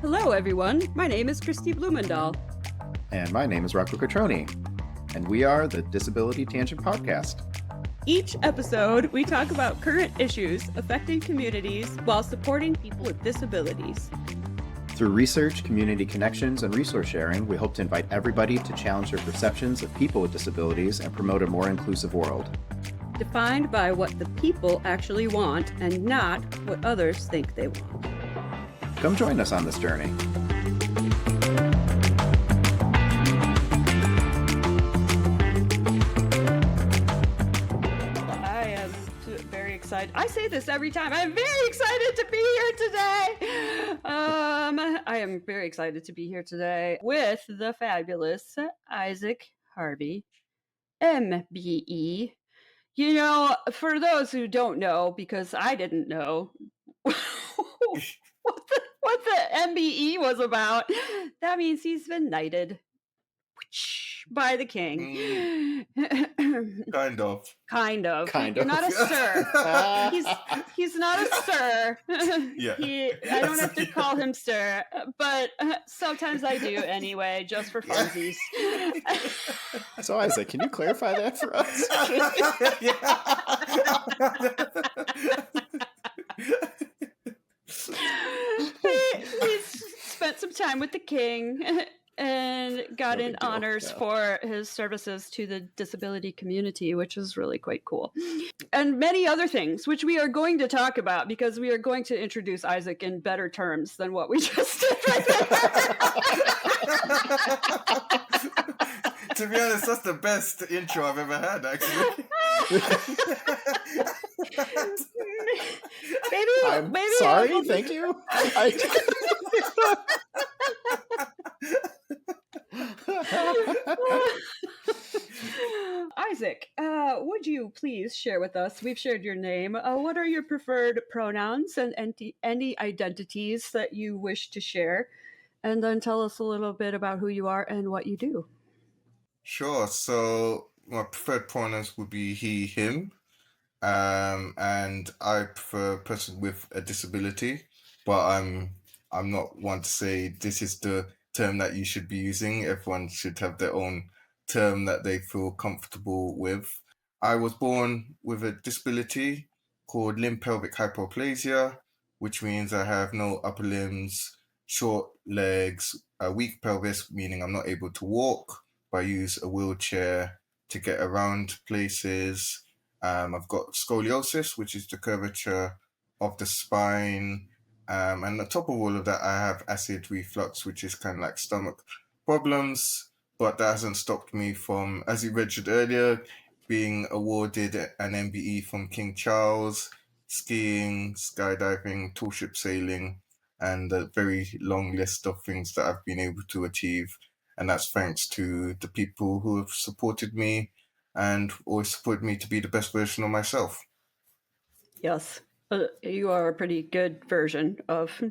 Hello, everyone. My name is Christy Blumendahl. And my name is Rocco Catroni. And we are the Disability Tangent Podcast. Each episode, we talk about current issues affecting communities while supporting people with disabilities. Through research, community connections, and resource sharing, we hope to invite everybody to challenge their perceptions of people with disabilities and promote a more inclusive world. Defined by what the people actually want and not what others think they want. Come join us on this journey. I am very excited. I say this every time. I'm very excited to be here today. I am very excited to be here today with the fabulous Isaac Harvey MBE. You know, for those who don't know, because I didn't know what the MBE was about, that means he's been knighted by the king. Kind of. You're not a sir. He's not a sir. Yeah. I don't have to call him sir, but sometimes I do anyway, just for funsies. So Isaac, can you clarify that for us? He's spent some time with the king and got in honors for his services to the disability community, which is really quite cool. And many other things, which we are going to talk about because we are going to introduce Isaac in better terms than what we just did right there. To be honest, that's the best intro I've ever had, actually. Maybe sorry, thank you. Isaac, would you please share with us, we've shared your name, what are your preferred pronouns and any identities that you wish to share? And then tell us a little bit about who you are and what you do. Sure. So my preferred pronouns would be he, him. And I prefer a person with a disability, but I'm not one to say this is the term that you should be using. Everyone should have their own term that they feel comfortable with. I was born with a disability called limb pelvic hypoplasia, which means I have no upper limbs, short legs, a weak pelvis, meaning I'm not able to walk, but I use a wheelchair to get around places. I've got scoliosis, which is the curvature of the spine. And on top of all of that, I have acid reflux, which is kind of like stomach problems. But that hasn't stopped me from, as you mentioned earlier, being awarded an MBE from King Charles, skiing, skydiving, tall ship sailing, and a very long list of things that I've been able to achieve. And that's thanks to the people who have supported me and always supported me to be the best version of myself. Yes, you are a pretty good version of,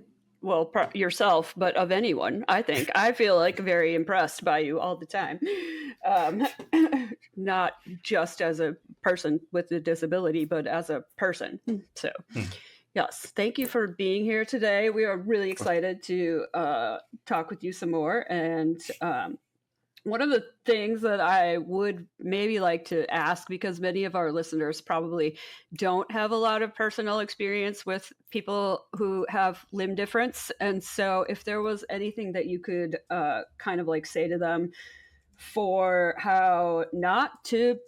well, yourself, but of anyone, I think. I feel like very impressed by you all the time. Not just as a person with a disability, but as a person. So, yes, thank you for being here today. We are really excited to talk with you some more. And one of the things that I would maybe like to ask, because many of our listeners probably don't have a lot of personal experience with people who have limb difference. And so if there was anything that you could kind of like say to them for how not to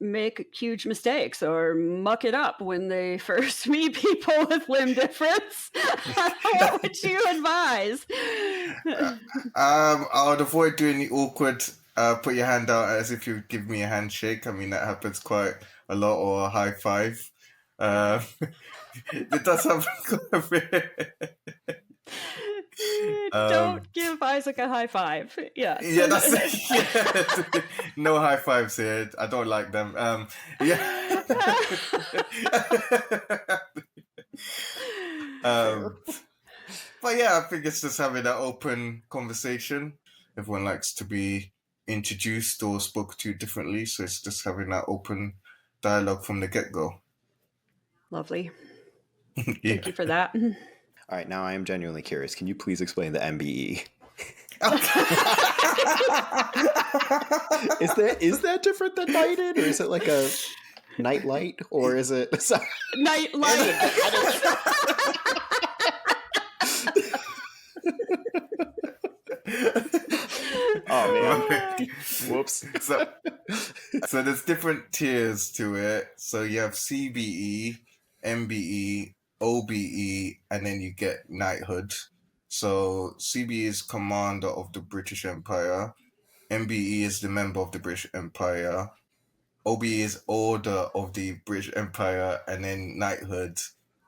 make huge mistakes or muck it up when they first meet people with limb difference, what would you advise? I would avoid doing the awkward put your hand out as if you give me a handshake. I mean, that happens quite a lot, or a high five. It does happen quite a bit. Don't give Isaac a high five. Yes. Yeah, that's it. Yeah. No high fives here. I don't like them. Yeah. But yeah, I think it's just having that open conversation. Everyone likes to be introduced or spoke to differently, so it's just having that open dialogue from the get-go. Lovely. Yeah. Thank you for that. All right, now I am genuinely curious. Can you please explain the MBE? Is that different than nighted, or is it like a night light, or is it Night light? Oh man! Whoops. So there's different tiers to it. So you have CBE, MBE, OBE, and then you get knighthood. So CBE is Commander of the British Empire. MBE is the Member of the British Empire. OBE is Order of the British Empire, and then knighthood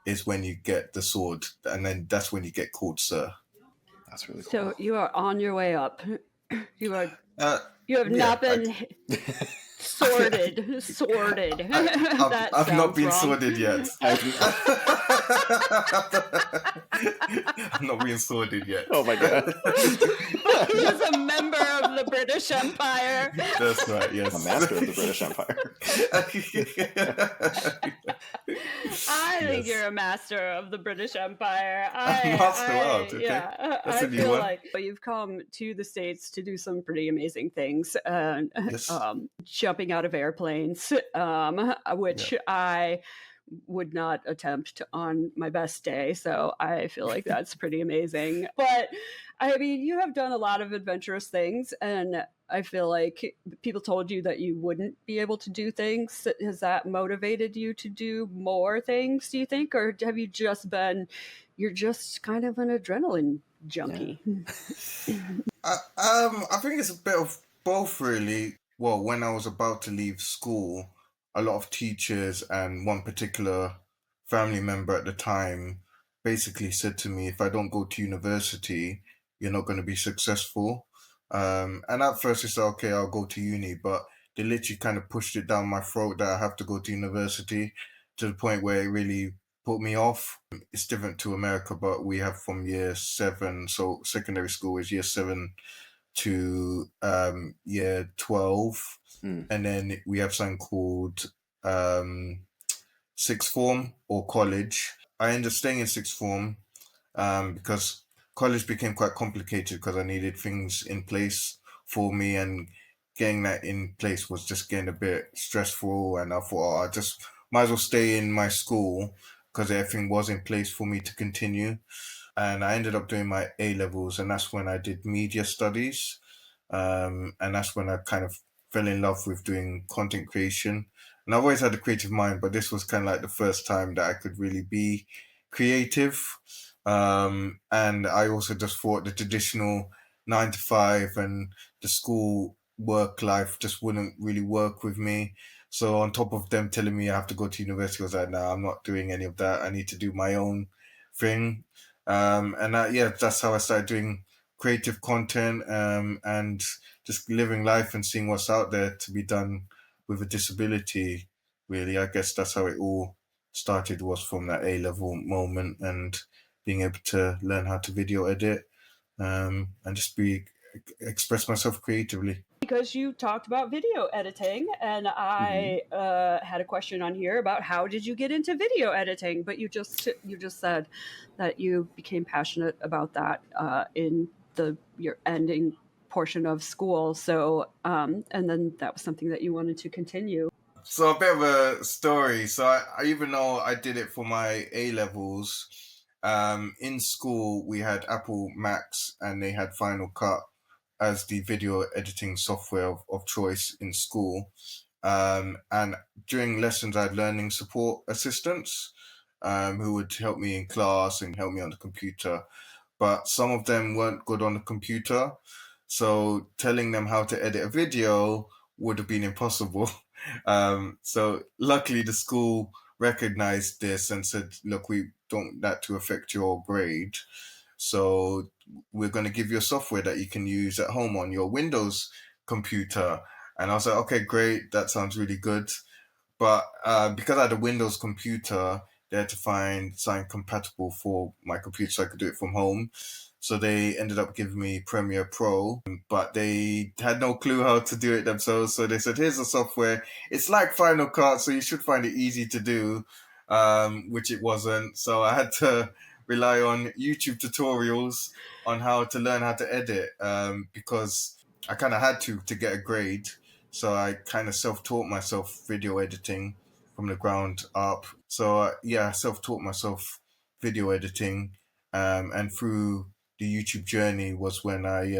is when you get the sword, and then that's when you get called Sir. That's really cool. So you are on your way up. You have Yeah, not been sorted. I've not been sorted yet. I'm not being sorted yet. Oh my god. He's a member of the British Empire. That's right, yes. A master of the British Empire. I think you're a master of the British Empire. Okay. Yeah, That's I a new feel one. like you've come to the States to do some pretty amazing things. And Yes. jumping out of airplanes, which I would not attempt on my best day. So I feel like that's pretty amazing. But I mean, you have done a lot of adventurous things, and I feel like people told you that you wouldn't be able to do things. Has that motivated you to do more things, do you think? Or have you just you're just kind of an adrenaline junkie? I think it's a bit of both, really. Well, when I was about to leave school, a lot of teachers and one particular family member at the time basically said to me, if I don't go to university, you're not going to be successful. And at first it's okay, I'll go to uni, but they literally kind of pushed it down my throat that I have to go to university, to the point where it really put me off. It's different to America, but we have from year 7, so secondary school is year 7 to year 12. And then we have something called sixth form or college. I ended up staying in sixth form because college became quite complicated, because I needed things in place for me, and getting that in place was just getting a bit stressful. And I thought, I just might as well stay in my school, because everything was in place for me to continue. And I ended up doing my A-levels, and that's when I did media studies. And that's when I kind of fell in love with doing content creation. And I've always had a creative mind, but this was kind of like the first time that I could really be creative. And I also just thought the traditional 9 to 5 and the school work life just wouldn't really work with me. So on top of them telling me I have to go to university, I was like, no, I'm not doing any of that. I need to do my own thing. That's how I started doing creative content, and just living life and seeing what's out there to be done with a disability. Really, I guess that's how it all started, was from that A-level moment, and being able to learn how to video edit, and just express myself creatively. Because you talked about video editing, and I had a question on here about how did you get into video editing, but you just said that you became passionate about that in your ending portion of school. So and then that was something that you wanted to continue. So a bit of a story. So I even though I did it for my A-levels, in school we had Apple Macs, and they had Final Cut as the video editing software of choice in school. And during lessons, I had learning support assistants who would help me in class and help me on the computer. But some of them weren't good on the computer, so telling them how to edit a video would have been impossible. So luckily the school recognized this and said, look, we don't want that to affect your grade, so we're going to give you a software that you can use at home on your Windows computer. And I was like, okay, great, that sounds really good. But because I had a Windows computer, they had to find something compatible for my computer so I could do it from home. So they ended up giving me Premiere Pro, but they had no clue how to do it themselves. So they said, here's the software. It's like Final Cut, so you should find it easy to do, which it wasn't. So I had to rely on YouTube tutorials on how to learn how to edit, because I kind of had to get a grade. So I kind of self-taught myself video editing from the ground up. So I self-taught myself video editing, and through the YouTube journey was when I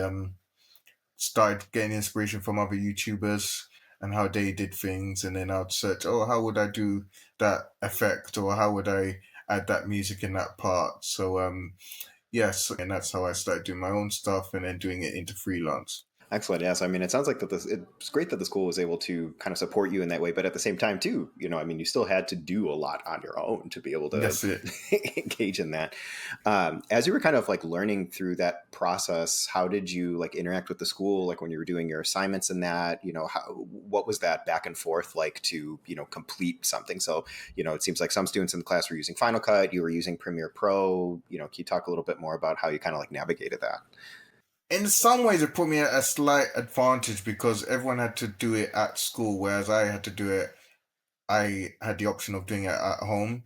started getting inspiration from other YouTubers and how they did things, and then I'd search, oh, how would I do that effect, or how would I add that music in that part? So yes, and that's how I started doing my own stuff and then doing it into freelance. Excellent. Yes. I mean, it sounds like it's great that the school was able to kind of support you in that way, but at the same time too, I mean, you still had to do a lot on your own to be able to That's it. engage in that. As you were kind of like learning through that process, how did you like interact with the school? Like when you were doing your assignments and that, what was that back and forth like to, complete something? So, it seems like some students in the class were using Final Cut, you were using Premiere Pro, can you talk a little bit more about how you kind of like navigated that? In some ways, it put me at a slight advantage because everyone had to do it at school, whereas I had to do it. I had the option of doing it at home,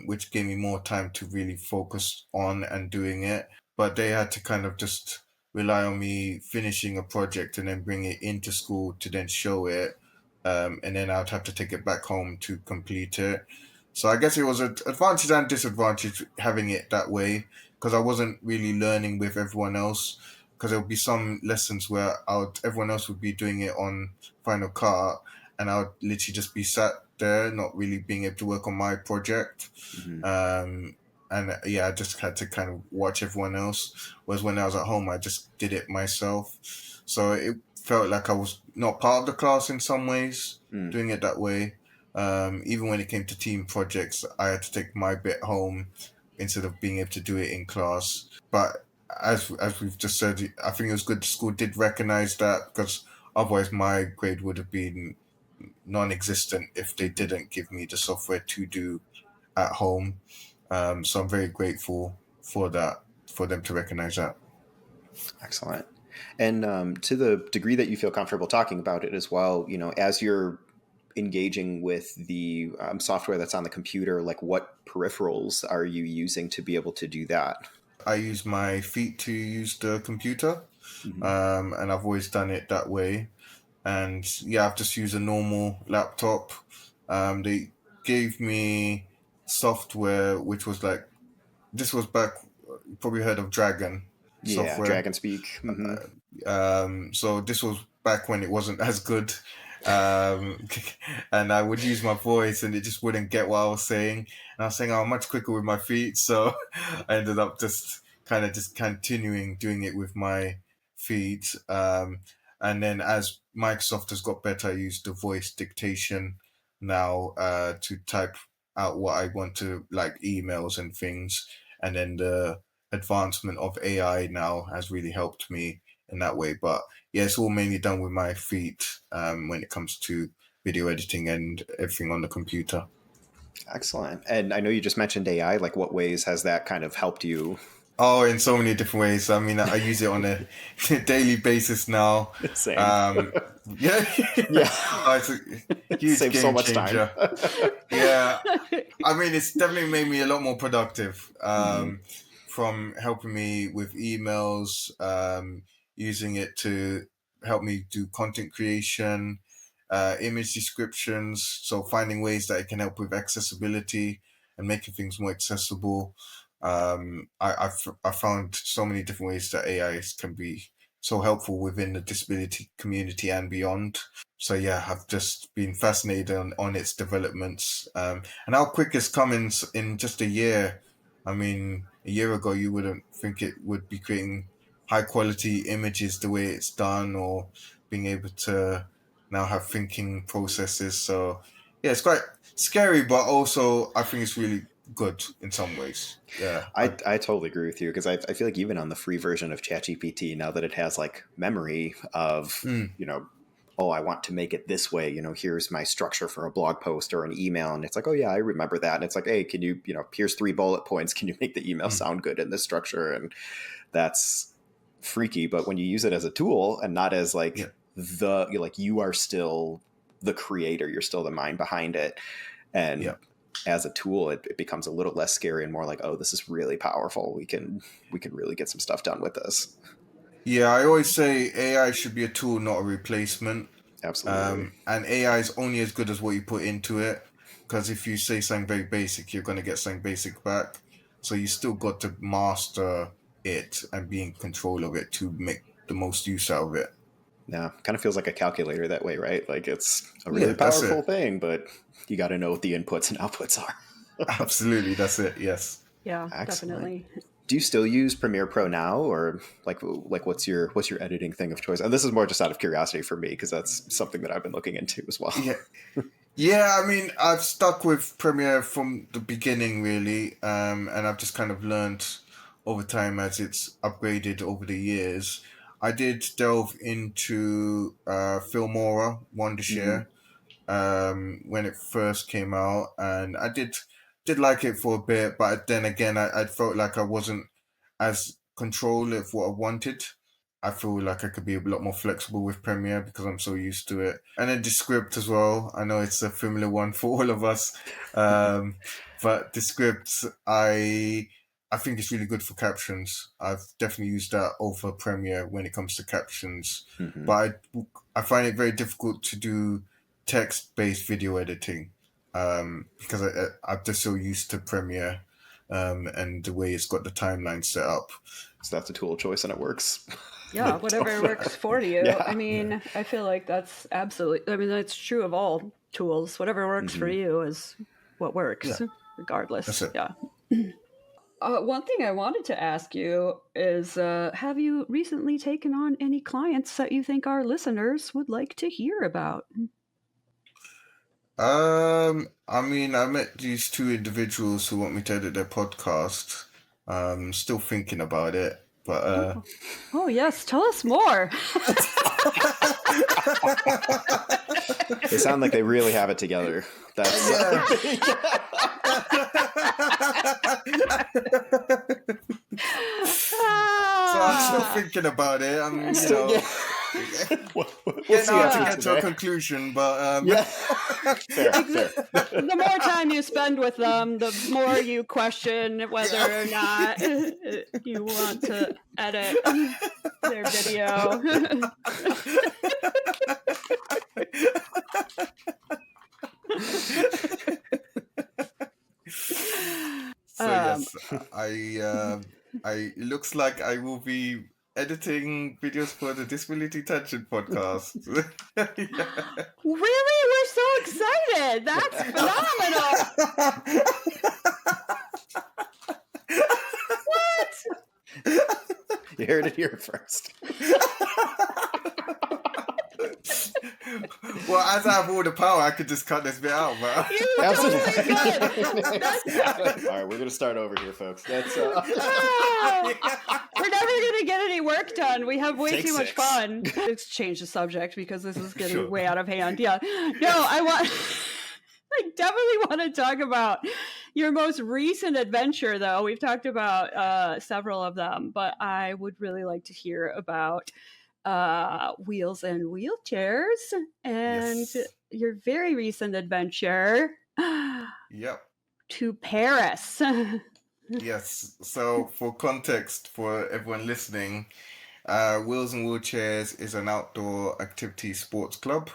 which gave me more time to really focus on and doing it. But they had to kind of just rely on me finishing a project and then bring it into school to then show it, and then I'd have to take it back home to complete it. So I guess it was an advantage and disadvantage having it that way, because I wasn't really learning with everyone else. Because there would be some lessons where everyone else would be doing it on Final Cut, and I would literally just be sat there, not really being able to work on my project. Mm-hmm. And yeah, I just had to kind of watch everyone else. Whereas when I was at home, I just did it myself. So it felt like I was not part of the class in some ways, doing it that way. Even when it came to team projects, I had to take my bit home instead of being able to do it in class. But as we've just said, I think it was good the school did recognize that, because otherwise my grade would have been non-existent if they didn't give me the software to do at home. So I'm very grateful for that, for them to recognize that. Excellent. And to the degree that you feel comfortable talking about it as well, as you're engaging with the software that's on the computer, like what peripherals are you using to be able to do that? I use my feet to use the computer, and I've always done it that way. And yeah, I've just used a normal laptop. They gave me software which was like, this was back, you probably heard of Dragon Yeah, software. Dragon Speak. So this was back when it wasn't as good. And I would use my voice and it just wouldn't get what I was saying. And I was saying, oh, I'm much quicker with my feet. So I ended up just continuing doing it with my feet. And then as Microsoft has got better, I use the voice dictation now to type out what I want to, like emails and things. And then the advancement of AI now has really helped me in that way. But yeah, it's all mainly done with my feet when it comes to video editing and everything on the computer. Excellent. And I know you just mentioned AI. Like, what ways has that kind of helped you? Oh, in so many different ways. I mean, I use it on a daily basis now. Same. Yeah. Oh, it's a huge Saves game so much changer. time. Yeah. I mean, it's definitely made me a lot more productive, from helping me with emails, using it to help me do content creation, image descriptions. So finding ways that it can help with accessibility and making things more accessible. I found so many different ways that AI can be so helpful within the disability community and beyond. So yeah, I've just been fascinated on its developments, and how quick it's come in just a year. I mean, a year ago you wouldn't think it would be creating high quality images the way it's done, or being able to now have thinking processes. So yeah, it's quite scary, but also I think it's really good in some ways. Yeah. I totally agree with you, because I feel like even on the free version of ChatGPT, now that it has like memory of, oh, I want to make it this way, here's my structure for a blog post or an email. And it's like, oh yeah, I remember that. And it's like, hey, can you, here's 3 bullet points. Can you make the email sound good in this structure? And that's freaky. But when you use it as a tool and not as like you are still the creator, you're still the mind behind it. And as a tool, it becomes a little less scary and more like, oh, this is really powerful. We can really get some stuff done with this. Yeah, I always say AI should be a tool, not a replacement. Absolutely. And AI is only as good as what you put into it. Because if you say something very basic, you're going to get something basic back. So you still got to master it and be in control of it to make the most use out of it. Yeah, kind of feels like a calculator that way, right? Like it's a Yeah, really that's powerful it. thing, but you got to know what the inputs and outputs are. Absolutely, that's it. Yes. Yeah, Excellent. definitely. Do you still use Premiere Pro now, or like what's your editing thing of choice? And this is more just out of curiosity for me because that's something that I've been looking into as well. Yeah. Yeah, I mean, I've stuck with Premiere from the beginning, really, and I've just kind of learned over time as it's upgraded over the years. I did delve into Filmora, Wondershare, when it first came out, and I did like it for a bit, but then again, I felt like I wasn't as control of what I wanted. I feel like I could be a lot more flexible with Premiere because I'm so used to it. And then Descript as well. I know it's a familiar one for all of us, but Descript, I think it's really good for captions. I've definitely used that over Premiere when it comes to captions, but I find it very difficult to do text-based video editing because I'm just so used to Premiere and the way it's got the timeline set up. So that's a tool of choice and it works. Yeah, whatever works for you. Yeah. I mean, I feel like that's absolutely, I mean, that's true of all tools. Whatever works for you is what works, regardless. That's it. Yeah. One thing I wanted to ask you is, have you recently taken on any clients that you think our listeners would like to hear about? I mean, I met these two individuals who want me to edit their podcast. Still thinking about it, but Oh, yes. Tell us more. They sound like they really have it together. That's so I'm still thinking about it. I'm, we'll see getting hard to after get to a today. conclusion, but Yeah. Fair. The more time you spend with them, the more you question whether or not you want to edit their video. So yes, I looks like I will be editing videos for the Disability Tangent podcast. Yeah. Really? We're so excited. That's phenomenal. What? You heard it here first. Well, as I have all the power, I could just cut this bit out, but You totally could. All right, we're gonna start over here, folks. That's Oh, we're never going to get any work done. We have way Take too much 6. fun. Let's change the subject because this is getting Sure. way out of hand. Yeah. No, I definitely want to talk about your most recent adventure, though. We've talked about several of them, but I would really like to hear about Wheels and Wheelchairs and Yes. your very recent adventure Yep. to Paris. Yes. So for context for everyone listening, Wheels and Wheelchairs is an outdoor activity sports club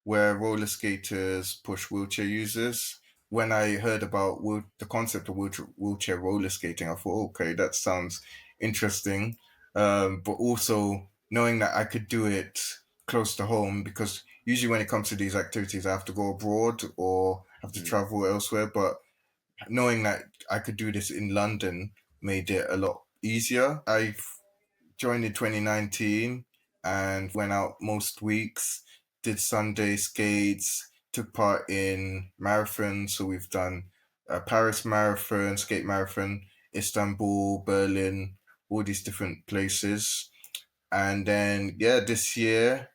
where roller skaters push wheelchair users. When I heard about the concept of wheelchair roller skating, I thought, okay, that sounds interesting. But also knowing that I could do it close to home, because usually when it comes to these activities, I have to go abroad or have to travel elsewhere. But knowing that I could do this in London made it a lot easier. I joined in 2019 and went out most weeks, did Sunday skates, took part in marathons. So we've done a Paris marathon, skate marathon, Istanbul, Berlin, all these different places. And then, this year,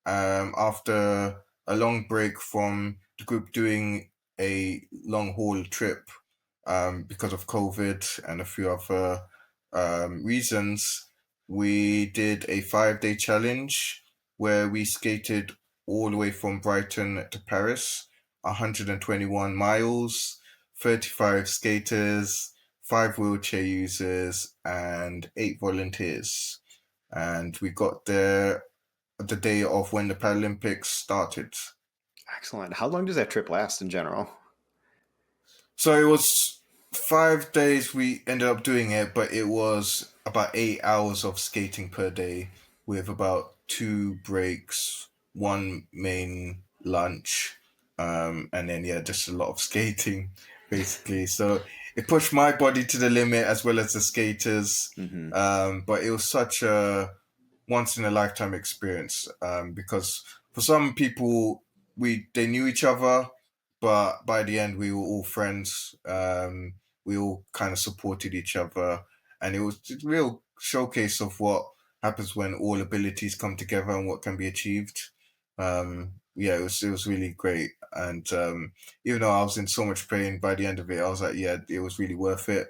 after a long break from the group doing a long haul trip because of COVID and a few other reasons, we did a 5-day challenge where we skated all the way from Brighton to Paris, 121 miles. 35 skaters, 5 wheelchair users, and 8 volunteers. And we got there the day of when the Paralympics started. Excellent. How long does that trip last in general? So it was 5 days we ended up doing it, but it was about 8 hours of skating per day with about 2 breaks, 1 main lunch, and then, just a lot of skating, basically. So it pushed my body to the limit as well as the skaters. But it was such a once-in-a-lifetime experience because for some people, they knew each other, but by the end we were all friends. We all kind of supported each other, and it was a real showcase of what happens when all abilities come together and what can be achieved. It was really great, and even though I was in so much pain, by the end of it I was like, it was really worth it.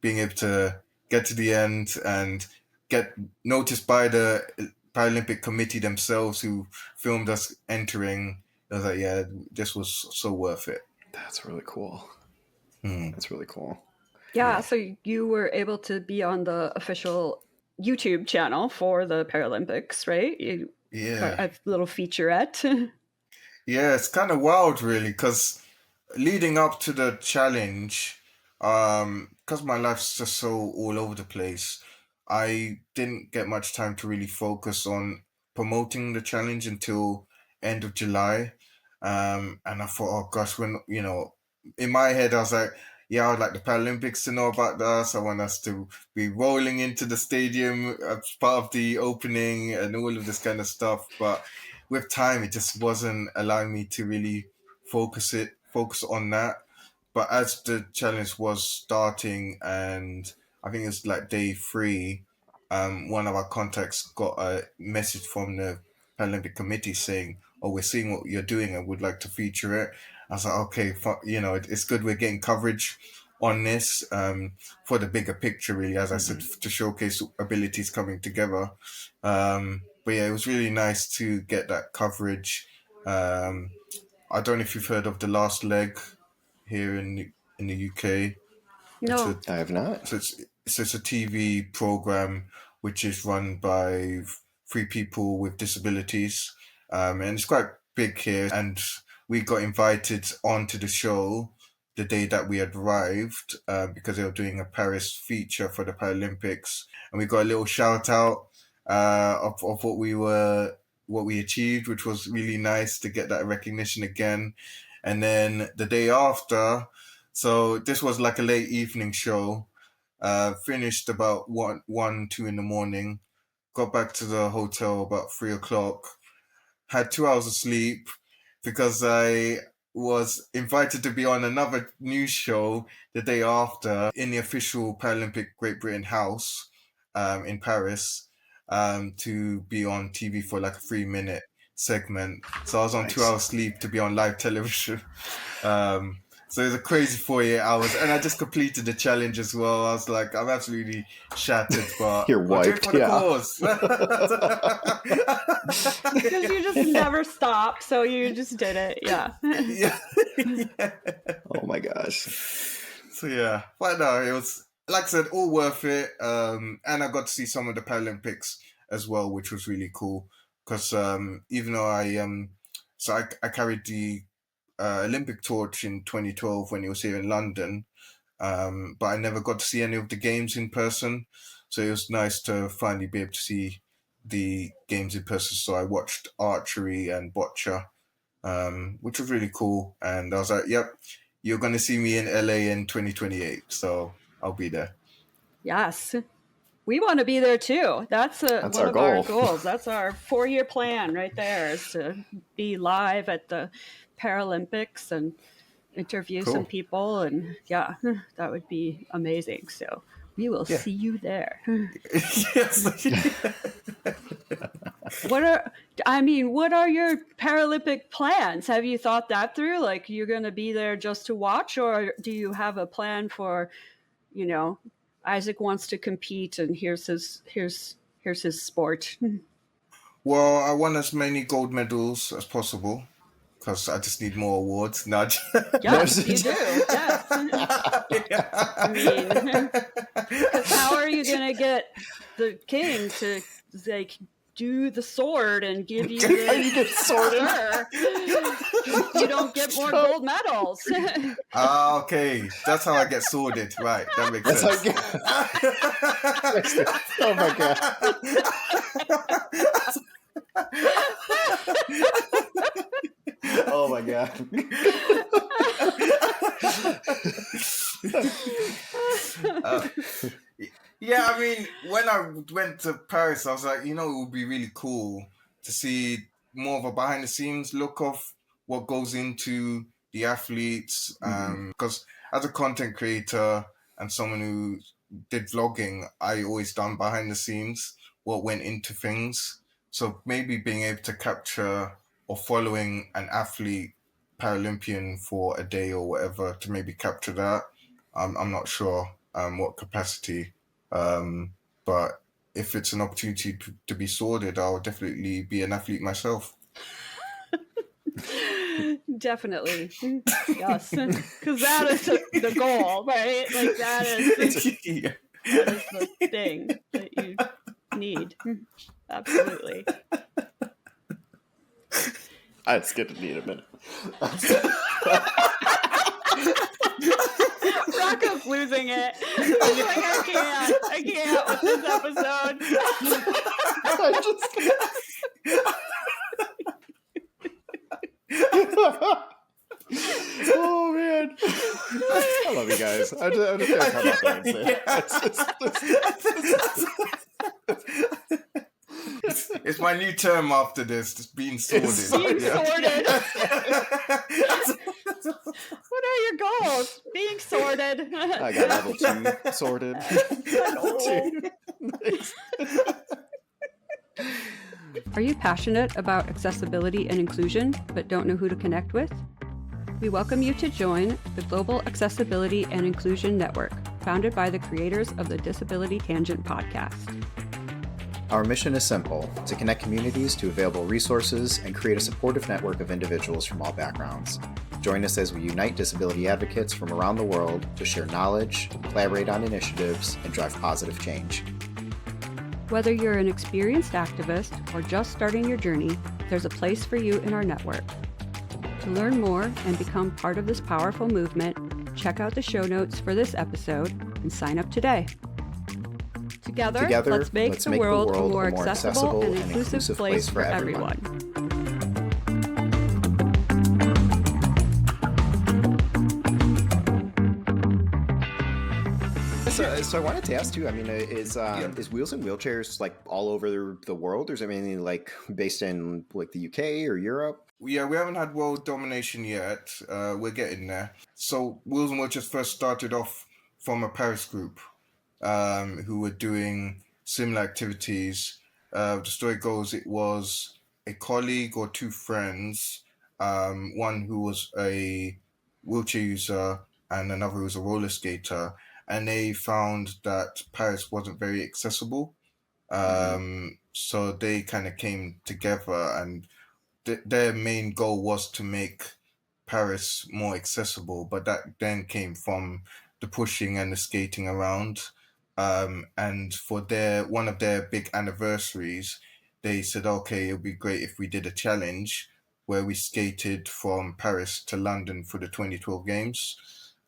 Being able to get to the end and get noticed by the Paralympic committee themselves who filmed us entering, I was like, this was so worth it. That's really cool. That's really cool. Yeah, so you were able to be on the official YouTube channel for the Paralympics, right? A little featurette. Yeah, it's kind of wild, really, because leading up to the challenge, because my life's just so all over the place, I didn't get much time to really focus on promoting the challenge until end of July. And I thought, oh gosh, when, in my head, I was like, I would like the Paralympics to know about us. I want us to be rolling into the stadium as part of the opening and all of this kind of stuff. But with time, it just wasn't allowing me to really focus on that. But as the challenge was starting, and I think it's like day 3, one of our contacts got a message from the Paralympic committee saying, "Oh, we're seeing what you're doing and would like to feature it." I was like, okay, it's good we're getting coverage on this for the bigger picture, really, as I said, to showcase abilities coming together. But it was really nice to get that coverage. I don't know if you've heard of The Last Leg here in the UK. No, I have not. So it's a TV program which is run by 3 people with disabilities, and it's quite big here. And we got invited onto the show the day that we had arrived because they were doing a Paris feature for the Paralympics, and we got a little shout out of what we achieved, which was really nice to get that recognition again. And then the day after, so this was like a late evening show, finished about 2 in the morning, got back to the hotel about 3 o'clock, had 2 hours of sleep because I was invited to be on another news show the day after in the official Paralympic Great Britain house in Paris to be on TV for like a 3-minute segment. So I was on Nice. 2 hours sleep to be on live television. So it was a crazy 48 hours, and I just completed the challenge as well. I was like, I'm absolutely shattered, but You're I'll do it wiped, for the yeah. cause. because you just never stop, so you just did it. Yeah. Yeah. Oh my gosh. So but no, it was, like I said, all worth it. And I got to see some of the Paralympics as well, which was really cool. Because even though I carried the Olympic torch in 2012 when it was here in London, but I never got to see any of the games in person. So it was nice to finally be able to see the games in person. So I watched archery and boccia, which was really cool. And I was like, yep, you're going to see me in LA in 2028. So I'll be there. Yes. We want to be there too. That's one our of our goal. goals. That's our 4-year plan right there, is to be live at the Paralympics and interview Cool. some people. And that would be amazing. So we will see you there. Yes. What are your Paralympic plans? Have you thought that through? Like, you're going to be there just to watch, or do you have a plan for, Isaac wants to compete and here's his sport? Well, I want as many gold medals as possible because I just need more awards. Nudge. Yes, you do. Yes. I mean, because how are you going to get the king to like do the sword and give you How you get sorted? You don't get more gold medals. Okay, that's how I get sorted. Right, that makes That's how sense. you get. Oh my god. Oh my god. Yeah, I mean, when I went to Paris, I was like, it would be really cool to see more of a behind the scenes look of what goes into the athletes. Because as a content creator and someone who did vlogging, I always done behind the scenes, what went into things. So maybe being able to capture or following an athlete, Paralympian for a day or whatever, to maybe capture that. I'm not sure what capacity. But if it's an opportunity to be sworded, I'll definitely be an athlete myself. Definitely. Yes. Because that is the goal, right? Like that is the thing that you need. Absolutely. It's going to need a minute. Rocco's losing it. He's like, I can't with this episode. Oh man, I love you guys. I'm just gonna come out there and say it's my new term after this, just being sorted. Being sorted. What are your goals? Being sorted. I got level 2 sorted. Are you passionate about accessibility and inclusion, but don't know who to connect with? We welcome you to join the Global Accessibility and Inclusion Network, founded by the creators of the Disability Tangent podcast. Our mission is simple: to connect communities to available resources and create a supportive network of individuals from all backgrounds. Join us as we unite disability advocates from around the world to share knowledge, collaborate on initiatives, and drive positive change. Whether you're an experienced activist or just starting your journey, there's a place for you in our network. To learn more and become part of this powerful movement, check out the show notes for this episode and sign up today. Together let's make the world a more accessible and inclusive place for everyone. So I wanted to ask too. I mean, is Wheels and Wheelchairs like all over the world, or is it mainly like based in like the UK or Europe? Yeah, we haven't had world domination yet. We're getting there. So Wheels and Wheelchairs first started off from a Paris group who were doing similar activities. The story goes it was a colleague or two friends, one who was a wheelchair user and another who was a roller skater, and they found that Paris wasn't very accessible. So they kind of came together, and their main goal was to make Paris more accessible, but that then came from the pushing and the skating around. And for one of their big anniversaries, they said, okay, it would be great if we did a challenge where we skated from Paris to London for the 2012 games.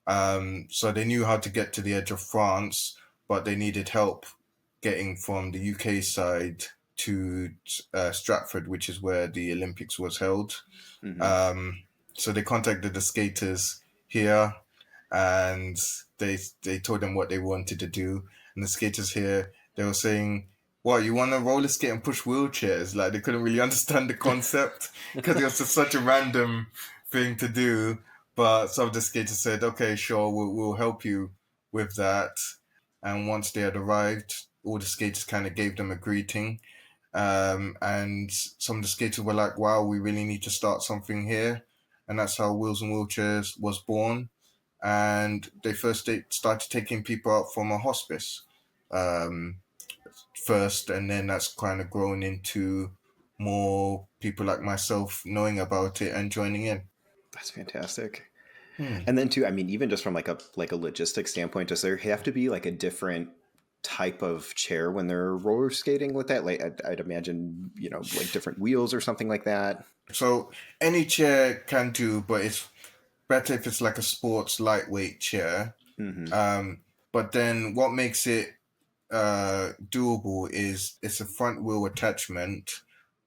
So they knew how to get to the edge of France, but they needed help getting from the UK side to Stratford, which is where the Olympics was held. So they contacted the skaters here, and they told them what they wanted to do. And the skaters here, they were saying, "What, you want to roller skate and push wheelchairs?" Like, they couldn't really understand the concept because it was just such a random thing to do. But some of the skaters said, "Okay, sure, we'll help you with that." And once they had arrived, all the skaters kind of gave them a greeting. And some of the skaters were like, "Wow, we really need to start something here." And that's how Wheels and Wheelchairs was born. And they started taking people out from a hospice first, and then that's kind of grown into more people like myself knowing about it and joining in. That's fantastic. And then too, I mean, even just from like a logistics standpoint, does there have to be like a different type of chair when they're roller skating with that? Like I'd imagine, like different wheels or something like that. So any chair can do, but it's better if it's like a sports lightweight chair. But then what makes it doable is it's a front wheel attachment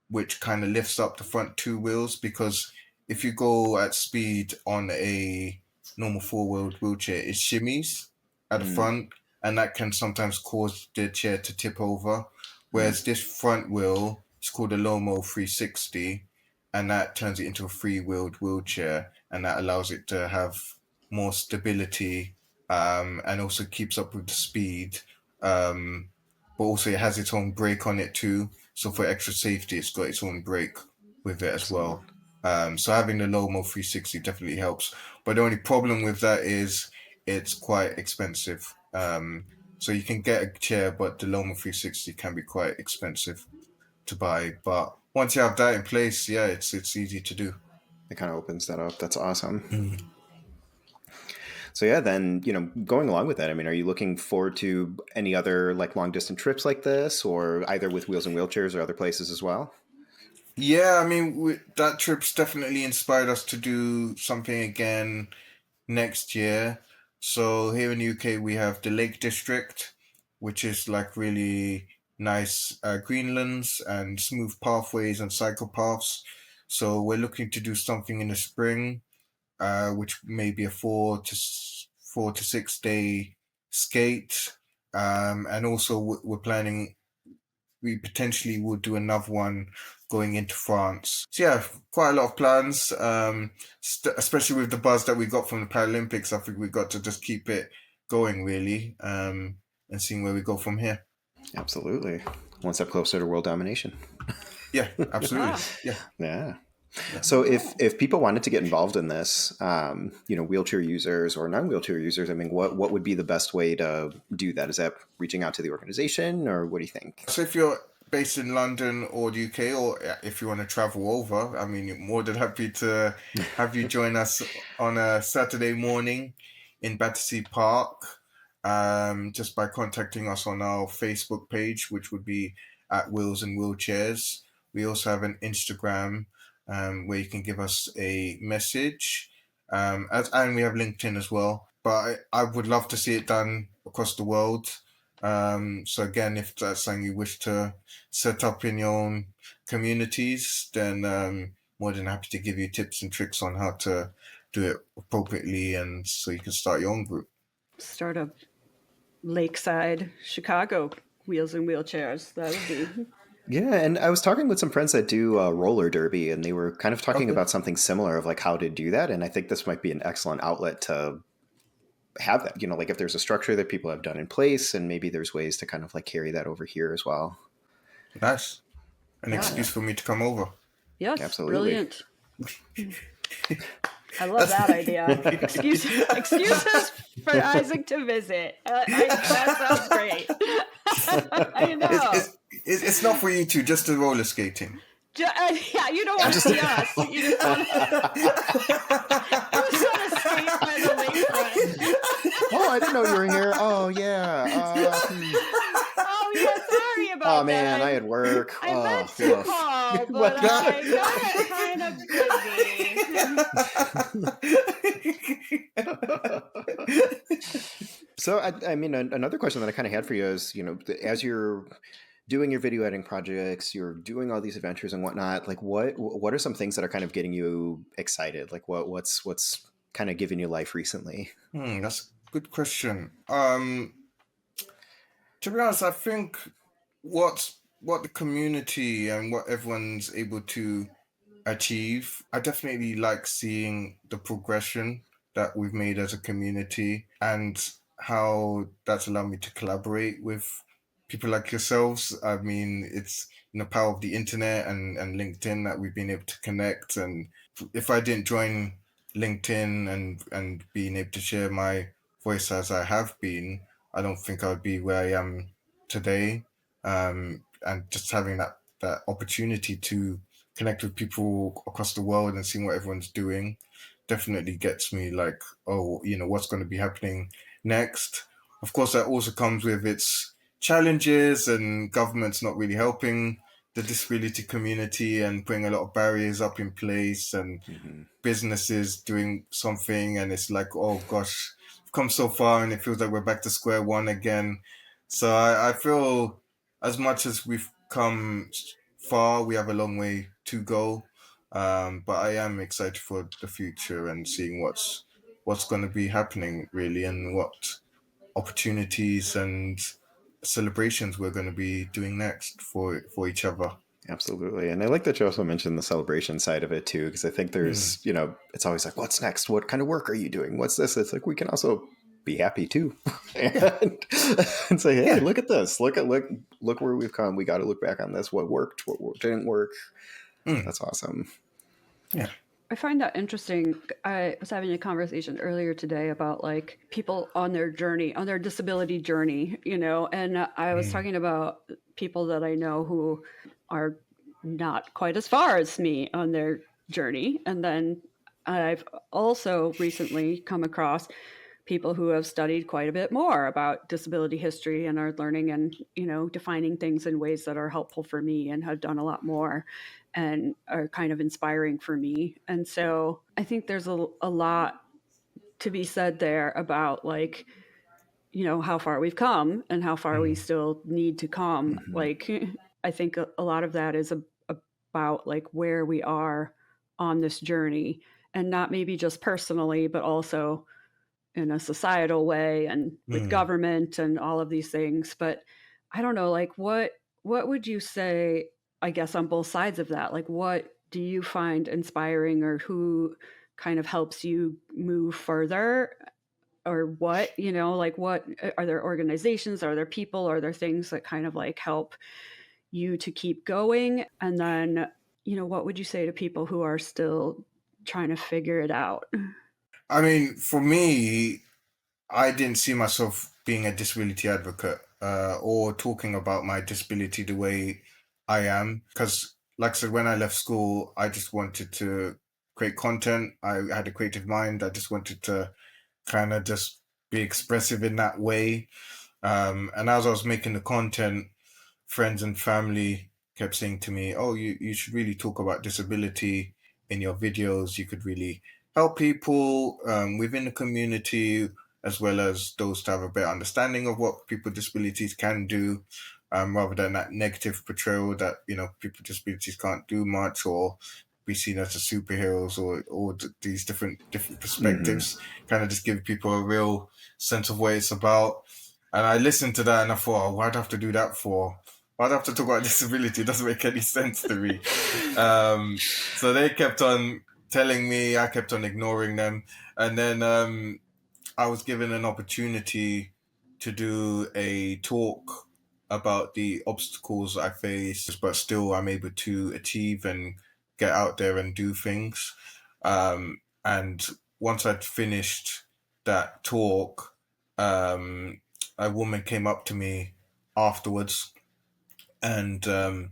which kind of lifts up the front two wheels, because if you go at speed on a normal four-wheeled wheelchair, it shimmies at the front, and that can sometimes cause the chair to tip over. Whereas this front wheel is called a Lomo 360, and that turns it into a free-wheeled wheelchair, and that allows it to have more stability, and also keeps up with the speed. But also it has its own brake on it too. So for extra safety, it's got its own brake with it as well. So having the Lomo 360 definitely helps. But the only problem with that is it's quite expensive. So you can get a chair, but the Lomo 360 can be quite expensive to buy. But once you have that in place, yeah, it's easy to do. It kind of opens that up. That's awesome. So yeah, then, going along with that, I mean, are you looking forward to any other like long distance trips like this, or either with Wheels and Wheelchairs or other places as well? Yeah, I mean, that trip's definitely inspired us to do something again next year. So here in the UK, we have the Lake District, which is like really nice greenlands and smooth pathways and cycle paths. So we're looking to do something in the spring, which may be a 4 to 6 day skate. And also we're planning, we potentially would do another one going into France. So yeah, quite a lot of plans, especially with the buzz that we got from the Paralympics. I think we got to just keep it going really, and seeing where we go from here. Absolutely. One step closer to world domination. Yeah, absolutely. Yeah. So if people wanted to get involved in this, wheelchair users or non-wheelchair users, I mean, what would be the best way to do that? Is that reaching out to the organization, or what do you think? So if you're based in London or the UK, or if you want to travel over, I mean, more than happy to have you join us on a Saturday morning in Battersea Park, just by contacting us on our Facebook page, which would be at Wheels and Wheelchairs. We also have an Instagram, where you can give us a message, and we have LinkedIn as well. But I would love to see it done across the world. So again, if that's something you wish to set up in your own communities, then more than happy to give you tips and tricks on how to do it appropriately, and so you can start your own group. Start a Lakeside, Chicago Wheels and Wheelchairs. That would be... Yeah, and I was talking with some friends that do roller derby, and they were kind of talking about something similar of like how to do that. And I think this might be an excellent outlet to have that, like if there's a structure that people have done in place, and maybe there's ways to kind of like carry that over here as well. Nice. An excuse for me to come over. Yes, absolutely. Brilliant. I love that idea. Excuses for Isaac to visit. That sounds great. I know. It's not for you two, just the roller skating. Yeah, you don't want to see us. You just want to skate by the lakefront. Oh, I didn't know you were here. Oh, yeah. Oh, yeah, sorry about that. Oh, man, I had work. I meant to call, but I got kind of busy. So, I mean, another question that I kind of had for you is, as you're doing your video editing projects, you're doing all these adventures and whatnot, like what are some things that are kind of getting you excited? Like what's kind of giving you life recently? That's a good question. To be honest, I think what the community and what everyone's able to achieve, I definitely like seeing the progression that we've made as a community, and how that's allowed me to collaborate with people like yourselves. I mean, it's the power of the internet and LinkedIn that we've been able to connect. And if I didn't join LinkedIn and being able to share my voice as I have been, I don't think I would be where I am today. And just having that opportunity to connect with people across the world and seeing what everyone's doing. definitely gets me like, oh, what's going to be happening next. Of course, that also comes with its challenges, and government's not really helping the disability community and putting a lot of barriers up in place, and Mm-hmm. businesses doing something, and it's like, oh gosh, we've come so far and it feels like we're back to square one again. So I feel as much as we've come far, we have a long way to go. But I am excited for the future and seeing what's going to be happening really, and what opportunities and celebrations we're going to be doing next for each other. Absolutely. And I like that you also mentioned the celebration side of it too, because I think there's, it's always like, what's next? What kind of work are you doing? What's this? It's like, we can also be happy too. and say, hey, look at this. Look where we've come. We got to look back on this. What worked, what didn't work. That's awesome. Yeah. I find that interesting. I was having a conversation earlier today about like people on their journey, on their disability journey, and I was talking about people that I know who are not quite as far as me on their journey. And then I've also recently come across people who have studied quite a bit more about disability history and are learning and, defining things in ways that are helpful for me and have done a lot more and are kind of inspiring for me. And so I think there's a lot to be said there about like, how far we've come and how far we still need to come. Mm-hmm. Like, I think a lot of that is about like where we are on this journey, and not maybe just personally, but also in a societal way and with government and all of these things. But I don't know, like what would you say, I guess, on both sides of that? Like what do you find inspiring, or who kind of helps you move further, or what, like what are there organizations, are there people, are there things that kind of like help you to keep going? And then, what would you say to people who are still trying to figure it out? I mean, for me, I didn't see myself being a disability advocate or talking about my disability the way I am. Because, like I said, when I left school, I just wanted to create content. I had a creative mind. I just wanted to kind of just be expressive in that way. And as I was making the content, friends and family kept saying to me, oh, you should really talk about disability in your videos. You could really help people within the community, as well as those to have a better understanding of what people with disabilities can do, rather than that negative portrayal that, people with disabilities can't do much or be seen as the superheroes, or these different perspectives. Kind of just give people a real sense of what it's about. And I listened to that and I thought, oh, why'd I have to do that for? Why'd I have to talk about disability? It doesn't make any sense to me. So they kept on telling me, I kept on ignoring them. And then I was given an opportunity to do a talk about the obstacles I face, but still I'm able to achieve and get out there and do things. And once I'd finished that talk, a woman came up to me afterwards, and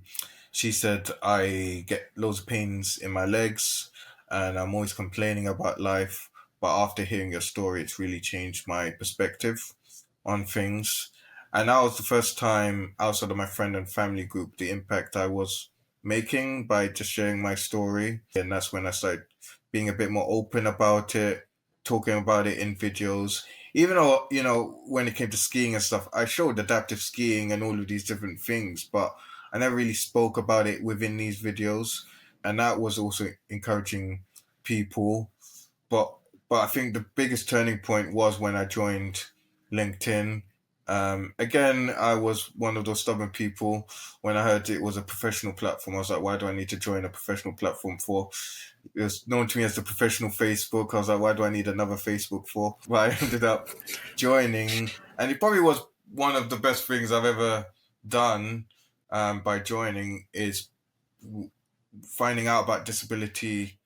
she said, I get loads of pains in my legs and I'm always complaining about life. But after hearing your story, it's really changed my perspective on things. And that was the first time outside of my friend and family group, the impact I was making by just sharing my story. And that's when I started being a bit more open about it, talking about it in videos. Even though, when it came to skiing and stuff, I showed adaptive skiing and all of these different things, but I never really spoke about it within these videos. And that was also encouraging people. But I think the biggest turning point was when I joined LinkedIn. Again, I was one of those stubborn people. When I heard it was a professional platform, I was like, why do I need to join a professional platform for? It was known to me as the professional Facebook. I was like, why do I need another Facebook for? But I ended up joining, and it probably was one of the best things I've ever done by joining, is finding out about Disability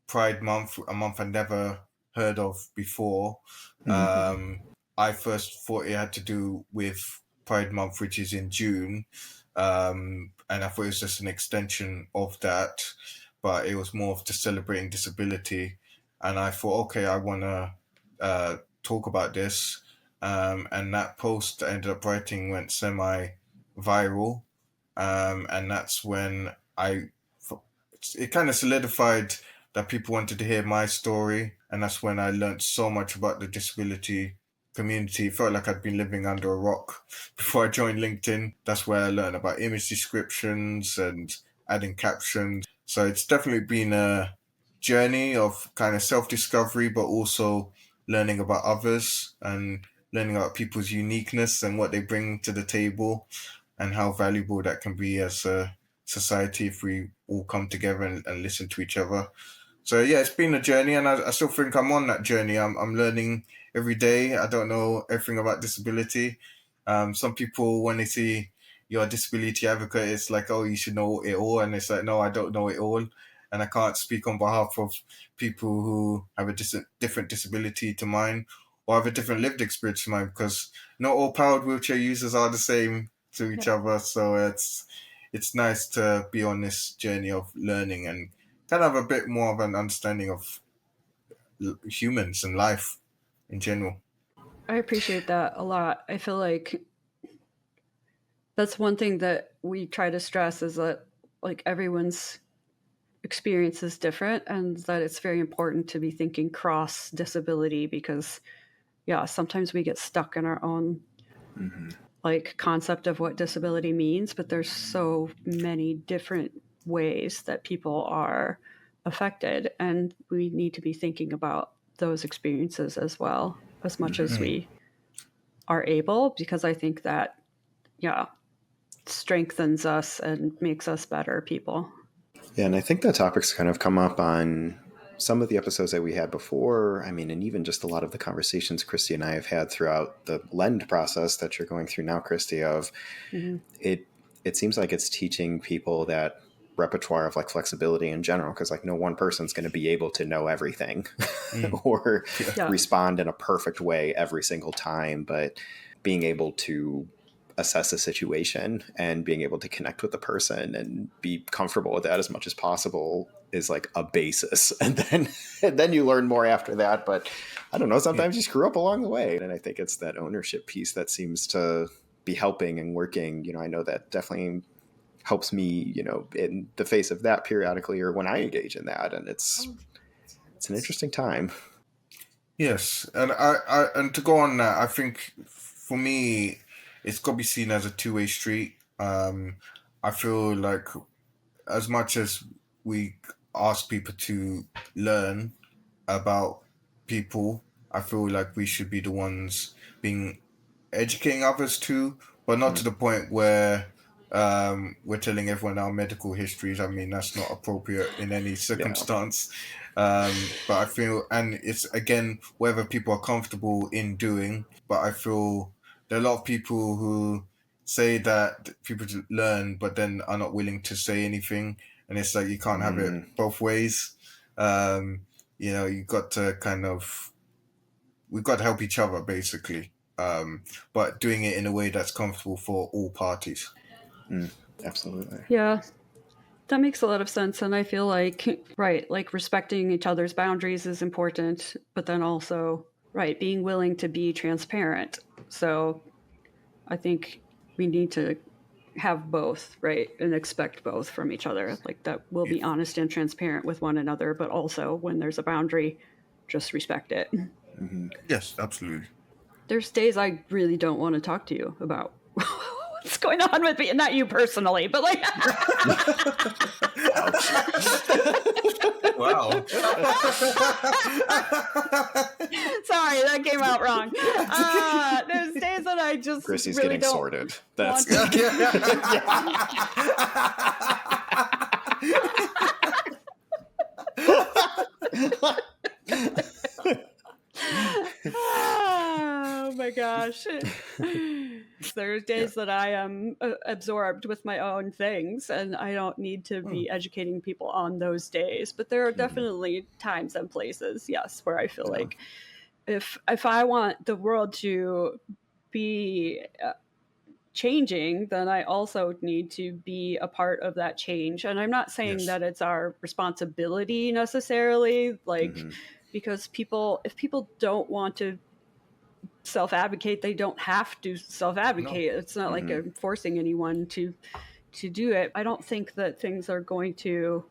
Pride Month, a month I'd never heard of before. I first thought it had to do with Pride Month, which is in June. And I thought it was just an extension of that, but it was more of just celebrating disability. and I thought, okay, I want to talk about this. And that post I ended up writing went semi-viral, and that's when it kind of solidified that people wanted to hear my story, and that's when I learned so much about the disability community. It felt like I'd been living under a rock before I joined LinkedIn. That's where I learned about image descriptions and adding captions. So it's definitely been a journey of kind of self-discovery, but also learning about others and learning about people's uniqueness and what they bring to the table, and how valuable that can be as a society if we all come together and listen to each other. So yeah, it's been a journey, and I still think I'm on that journey. I'm learning every day. I don't know everything about disability. Some people, when they see you're a disability advocate, it's like, oh, you should know it all, and it's like, no, I don't know it all, and I can't speak on behalf of people who have a different disability to mine, or have a different lived experience to mine, because not all powered wheelchair users are the same to each other. So it's nice to be on this journey of learning and kind of a bit more of an understanding of humans and life in general. I appreciate that a lot. I feel like that's one thing that we try to stress, is that like everyone's experience is different, and that it's very important to be thinking cross disability, because yeah, sometimes we get stuck in our own like concept of what disability means, but there's so many different ways that people are affected, and we need to be thinking about those experiences as well, as much as we are able, because I think that yeah, strengthens us and makes us better people. Yeah, and I think that topic's kind of come up on some of the episodes that we had before. I mean, and even just a lot of the conversations Christy and I have had throughout the lend process that you're going through now, Christy, of it seems like it's teaching people that repertoire of like flexibility in general, because like no one person's going to be able to know everything or respond in a perfect way every single time, but being able to assess a situation and being able to connect with the person and be comfortable with that as much as possible is like a basis. And then you learn more after that. But I don't know, sometimes you screw up along the way. And I think it's that ownership piece that seems to be helping and working. You know, I know that definitely helps me, you know, in the face of that periodically, or when I engage in that. And it's an interesting time. Yes, and and to go on that, I think for me, it's got to be seen as a two-way street. I feel like as much as we ask people to learn about people, I feel like we should be the ones being educating others too, but not to the point where we're telling everyone our medical histories. I mean, that's not appropriate in any circumstance. But I feel, and it's again, whether people are comfortable in doing, but I feel there are a lot of people who say that people should learn, but then are not willing to say anything. And it's like, you can't have it both ways. You know, you got to we've got to help each other basically. But doing it in a way that's comfortable for all parties. Absolutely. Yeah, that makes a lot of sense. And I feel like, right, like respecting each other's boundaries is important, but then also, right, being willing to be transparent. So I think we need to have both, right, and expect both from each other. Like that we'll be honest and transparent with one another, but also when there's a boundary, just respect it. Yes, absolutely. There's days I really don't want to talk to you about what's going on with me, not you personally, but like Wow. sorry, that came out wrong. There's days that I just Chrissy's really getting don't sorted. That's oh my gosh. There's days that I am absorbed with my own things, and I don't need to be educating people on those days. But there are definitely times and places, yes, where I feel like if I want the world to be changing, then I also need to be a part of that change. And I'm not saying that it's our responsibility necessarily, like because if people don't want to self-advocate, they don't have to self-advocate. No. It's not like I'm forcing anyone to do it. I don't think that things are going to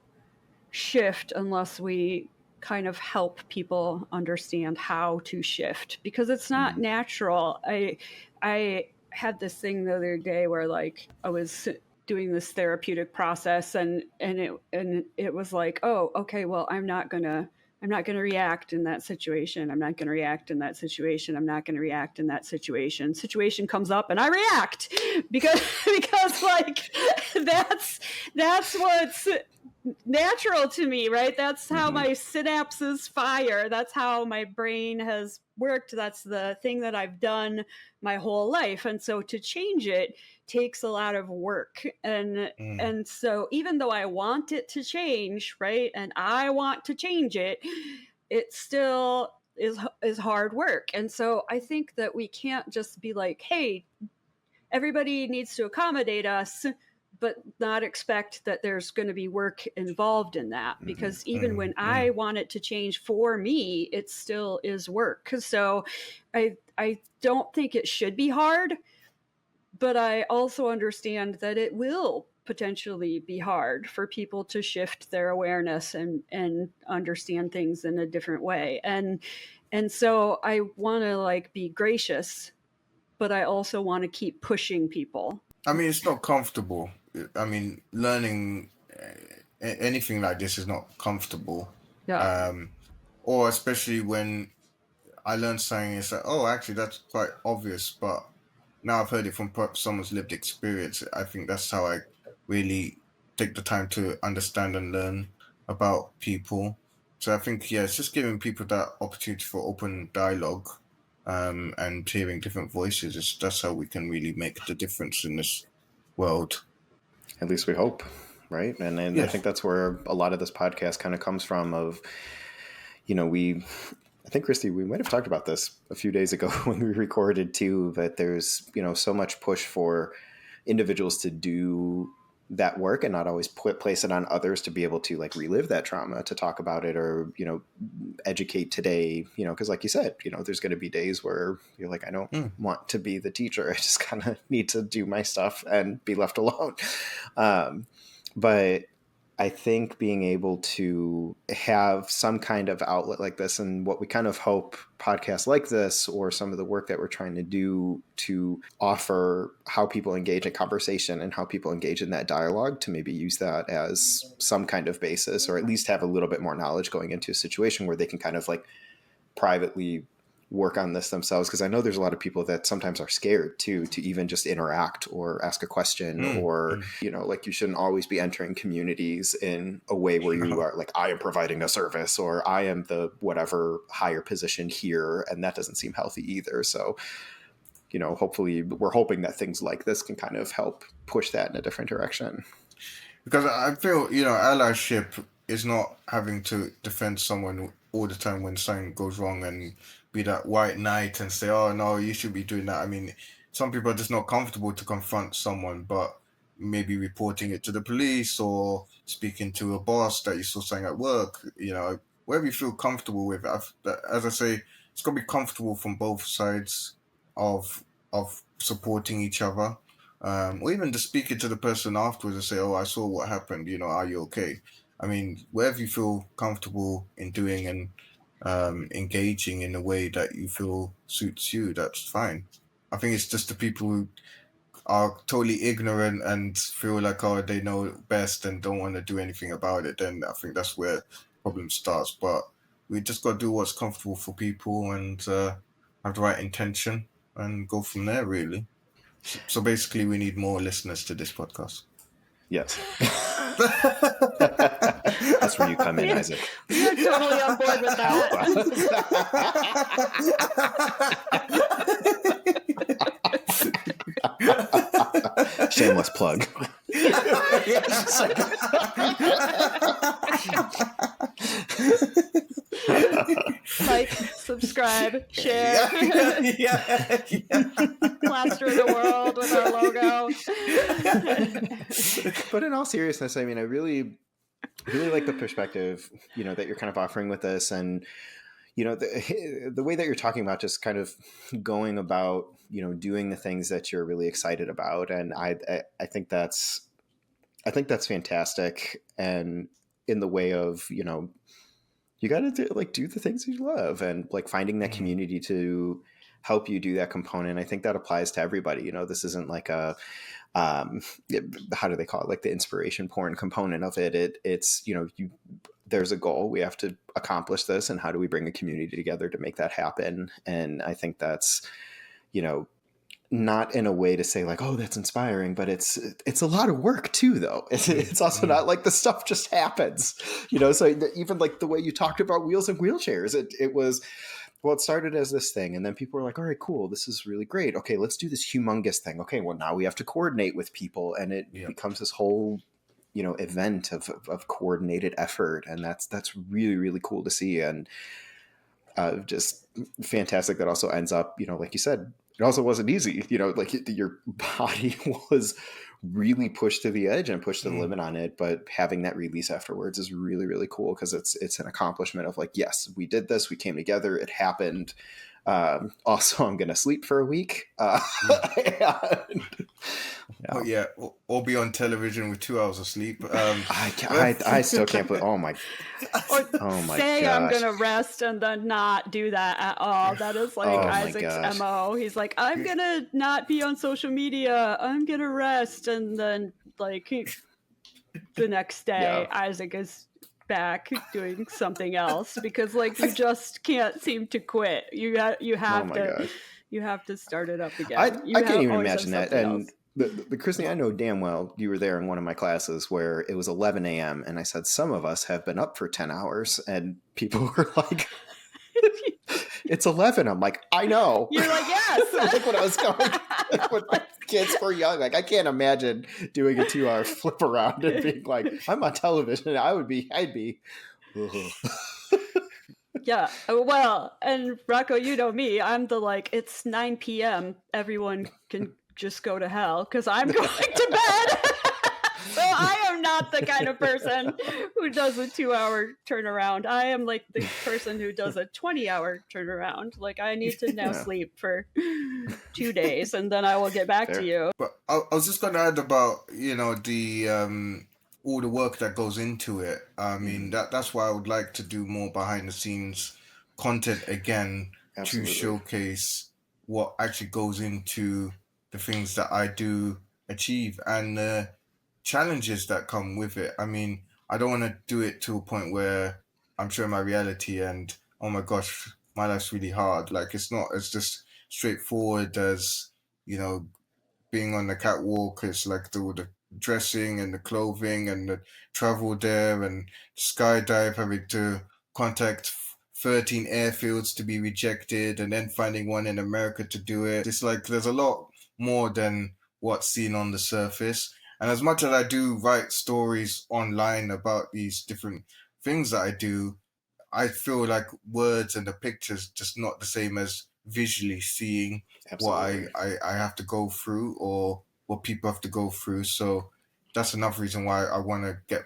shift unless we kind of help people understand how to shift, because it's not natural. I had this thing the other day where like I was doing this therapeutic process and it was like, oh, okay, well, I'm not gonna react in that situation. I'm not gonna react in that situation. I'm not gonna react in that situation. Situation comes up and I react because like that's what's natural to me, right? That's how my synapses fire. That's how my brain has worked. That's the thing that I've done my whole life. And so to change it takes a lot of work. And so even though I want it to change, right, and I want to change it, it still is hard work. And so I think that we can't just be like, hey, everybody needs to accommodate us, but not expect that there's going to be work involved in that, because even when I want it to change for me, it still is work. So I don't think it should be hard, but I also understand that it will potentially be hard for people to shift their awareness and understand things in a different way. And so I want to like be gracious, but I also want to keep pushing people. I mean, it's not comfortable. I mean, learning anything like this is not comfortable. Yeah. Or especially when I learned something, it's like, oh, actually, that's quite obvious. But now I've heard it from someone's lived experience. I think that's how I really take the time to understand and learn about people. So I think, yeah, it's just giving people that opportunity for open dialogue. And hearing different voices, that's how we can really make the difference in this world. At least we hope, right? And I think that's where a lot of this podcast kind of comes from of, you know, I think, Christy, we might have talked about this a few days ago when we recorded too, that there's, you know, so much push for individuals to do that work and not always place it on others to be able to like relive that trauma, to talk about it, or, you know, educate today, you know, because like you said, you know, there's going to be days where you're like, I don't want to be the teacher. I just kind of need to do my stuff and be left alone. But I think being able to have some kind of outlet like this, and what we kind of hope podcasts like this or some of the work that we're trying to do to offer how people engage in conversation and how people engage in that dialogue, to maybe use that as some kind of basis, or at least have a little bit more knowledge going into a situation where they can kind of like privately work on this themselves. Because I know there's a lot of people that sometimes are scared too, to even just interact or ask a question, or, you know, like you shouldn't always be entering communities in a way where you are like, I am providing a service, or I am the whatever higher position here. And that doesn't seem healthy either. So, you know, hopefully we're hoping that things like this can kind of help push that in a different direction. Because I feel, you know, allyship is not having to defend someone all the time when something goes wrong and be that white knight and say, oh, no, you should be doing that. I mean, some people are just not comfortable to confront someone, but maybe reporting it to the police or speaking to a boss that you saw something at work, you know, wherever you feel comfortable with. As I say, it's got to be comfortable from both sides of supporting each other. Or even just speaking to the person afterwards and say, oh, I saw what happened, you know, are you okay? I mean, wherever you feel comfortable in doing and engaging in a way that you feel suits you, that's fine. I think it's just the people who are totally ignorant and feel like, oh, they know best and don't want to do anything about it, then I think that's where the problem starts. But we just got to do what's comfortable for people and have the right intention and go from there, really. So basically, we need more listeners to this podcast. Yes. That's where you come in, Isaac. You're totally on board with that. Shameless plug. Like, subscribe, share. Yeah. Plaster the world with our logo. But in all seriousness, I mean, I really like the perspective, you know, that you're kind of offering with this. And the way that you're talking about just kind of going about, doing the things that you're really excited about. And I think that's fantastic. And in the way of, you got to do the things you love, and like finding that community to help you do that component. I think that applies to everybody. This isn't like a, how do they call it? Like the inspiration porn component of it. It's, there's a goal, we have to accomplish this. And how do we bring a community together to make that happen? And I think that's, not in a way to say like, oh, that's inspiring, but it's a lot of work too, though. It's also not like the stuff just happens, so even like the way you talked about wheels and wheelchairs, it was, well, it started as this thing, and then people were like, all right, cool, this is really great. Okay, let's do this humongous thing. Okay, well, now we have to coordinate with people, and it becomes this whole, event of coordinated effort. And that's really, really cool to see. And just fantastic. That also ends up, like you said, it also wasn't easy, like your body was really pushed to the edge and pushed to the limit on it. But having that release afterwards is really, really cool, because it's an accomplishment of like, yes, we did this, we came together, it happened. Also, I'm going to sleep for a week. But yeah, or be on television with 2 hours of sleep. I still can't believe. Oh my say gosh. I'm gonna rest and then not do that at all. That is like Isaac's MO. He's like, I'm gonna not be on social media. I'm gonna rest, and then like the next day, Isaac is back doing something else, because like you just can't seem to quit. You have to start it up again. I can't even imagine that. And the Christy, I know damn well you were there in one of my classes where it was 11 a.m. and I said, some of us have been up for 10 hours, and people were like, it's 11. I'm like, I know. You're like, yes. Like when I was going when my kids were young, like I can't imagine doing a 2-hour flip around and being like, I'm on television. I'd be. Yeah. Well, and Rocco, you know me. I'm the like, it's 9 p.m. Everyone can just go to hell because I'm going to bed. So I am not the kind of person who does a 2-hour turnaround. I am like the person who does a 20-hour turnaround. Like I need to now sleep for 2 days and then I will get back to you. But I was just going to add about, the all the work that goes into it. I mean, that's why I would like to do more behind the scenes content again. Absolutely. To showcase what actually goes into the things that I do achieve and the challenges that come with it. I mean, I don't want to do it to a point where I'm showing my reality and, oh my gosh, my life's really hard. Like it's not as just straightforward as, being on the catwalk. It's like the dressing and the clothing and the travel there and skydive, having to contact 13 airfields to be rejected and then finding one in America to do it. It's like there's a lot more than what's seen on the surface. And as much as I do write stories online about these different things that I do, I feel like words and the pictures just not the same as visually seeing Absolutely. What I have to go through or what people have to go through. So that's another reason why I want to get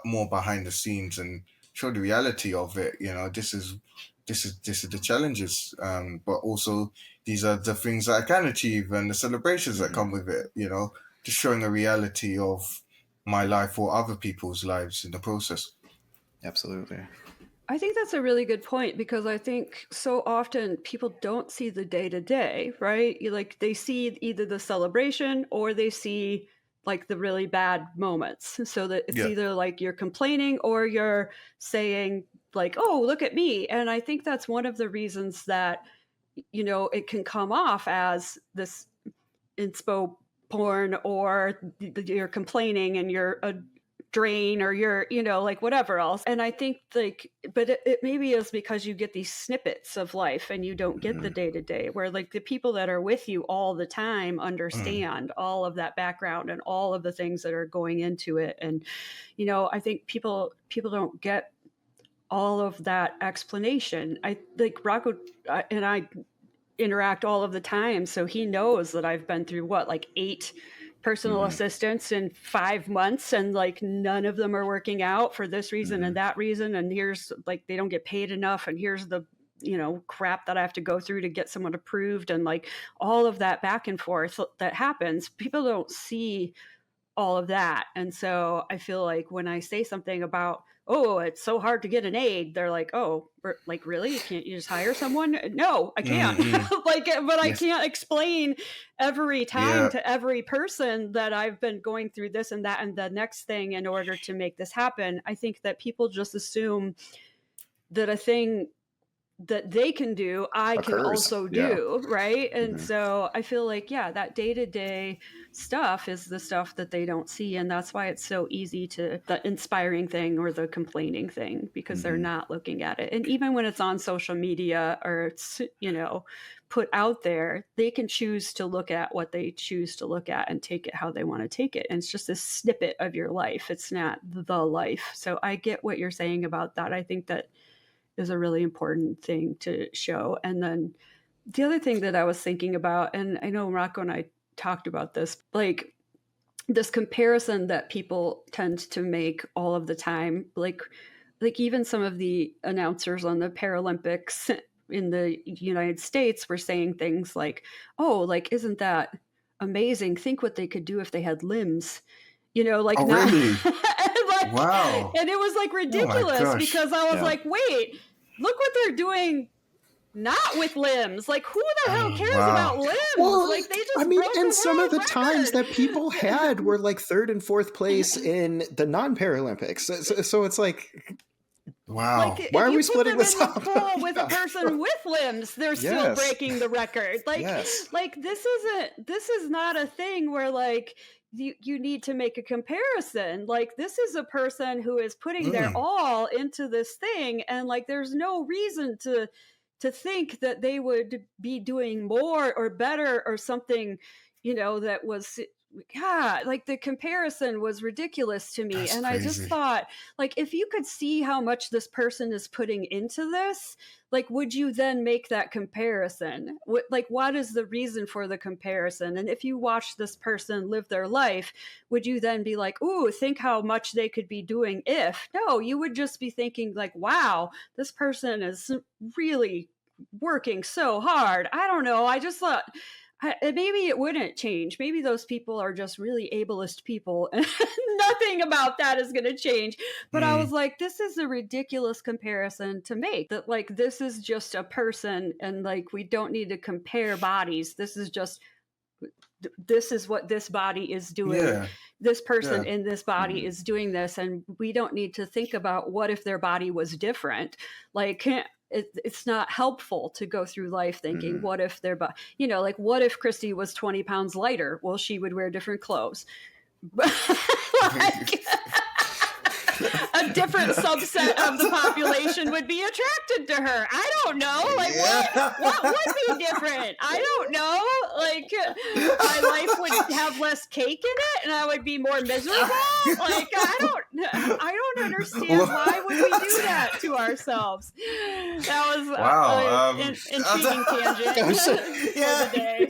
more behind the scenes and show the reality of it. This is the challenges, but also these are the things that I can achieve and the celebrations that come with it. Just showing a reality of my life or other people's lives in the process. Absolutely. I think that's a really good point, because I think so often people don't see the day-to-day, right? Like they see either the celebration or they see like the really bad moments. So that it's either like you're complaining or you're saying like, oh, look at me. And I think that's one of the reasons that, it can come off as this inspo porn, or you're complaining and you're a drain, or you're, like whatever else. And I think like, but it maybe is because you get these snippets of life and you don't get the day-to-day, where like the people that are with you all the time understand all of that background and all of the things that are going into it. And, I think people don't get all of that explanation. I think Rocco and I interact all of the time. So he knows that I've been through like 8 personal assistants in 5 months, and like none of them are working out for this reason and that reason. And here's like, they don't get paid enough. And here's the crap that I have to go through to get someone approved, and like all of that back and forth that happens. People don't see all of that. And so I feel like when I say something about, oh, it's so hard to get an aide, they're like, oh, like, really? Can't you just hire someone? No, I can't. But I can't explain every time to every person that I've been going through this and that and the next thing in order to make this happen. I think that people just assume that a thing that they can do, I can also do, right? And so I feel like, that day-to-day stuff is the stuff that they don't see. And that's why it's so easy to the inspiring thing or the complaining thing, because they're not looking at it. And even when it's on social media or it's, put out there, they can choose to look at what they choose to look at and take it how they want to take it. And it's just a snippet of your life. It's not the life. So I get what you're saying about that. I think that is a really important thing to show. And then the other thing that I was thinking about, and I know Rocco and I talked about this, like this comparison that people tend to make all of the time, like even some of the announcers on the Paralympics in the United States were saying things like, oh, like, isn't that amazing? Think what they could do if they had limbs, like, oh, not really? Wow. And it was like ridiculous because I was like, wait, look what they're doing not with limbs. Like, who the hell cares about limbs? Well, like, they just and some of the record. times that people had were like 3rd and 4th place in the non-Paralympics. So it's like, wow. Like, why are we splitting this up? With a person with limbs, they're still breaking the record. Like, like this is not a thing where like, you need to make a comparison. Like, this is a person who is putting their all into this thing, and like there's no reason to think that they would be doing more or better or something, that was like the comparison was ridiculous to me. That's and crazy. I just thought, like, if you could see how much this person is putting into this, like, would you then make that comparison? What is the reason for the comparison? And if you watch this person live their life, would you then be like, ooh, think how much they could be doing if? No, you would just be thinking like, wow, this person is really working so hard. I don't know. I just thought, maybe it wouldn't change. Maybe those people are just really ableist people and nothing about that is going to change. But I was like, this is a ridiculous comparison to make, that like, this is just a person and like, we don't need to compare bodies. This is what this body is doing. Yeah. This person in this body is doing this. And we don't need to think about what if their body was different. Like, it's not helpful to go through life thinking, what if their body, like, what if Christy was 20 pounds lighter? Well, she would wear different clothes. Like, a different subset of the population would be attracted to her. I don't know. Like, what would be different? I don't know. Like, my life would have less cake in it and I would be more miserable. Like, I don't understand. Why would we do that to ourselves? That was an intriguing tangent for the day.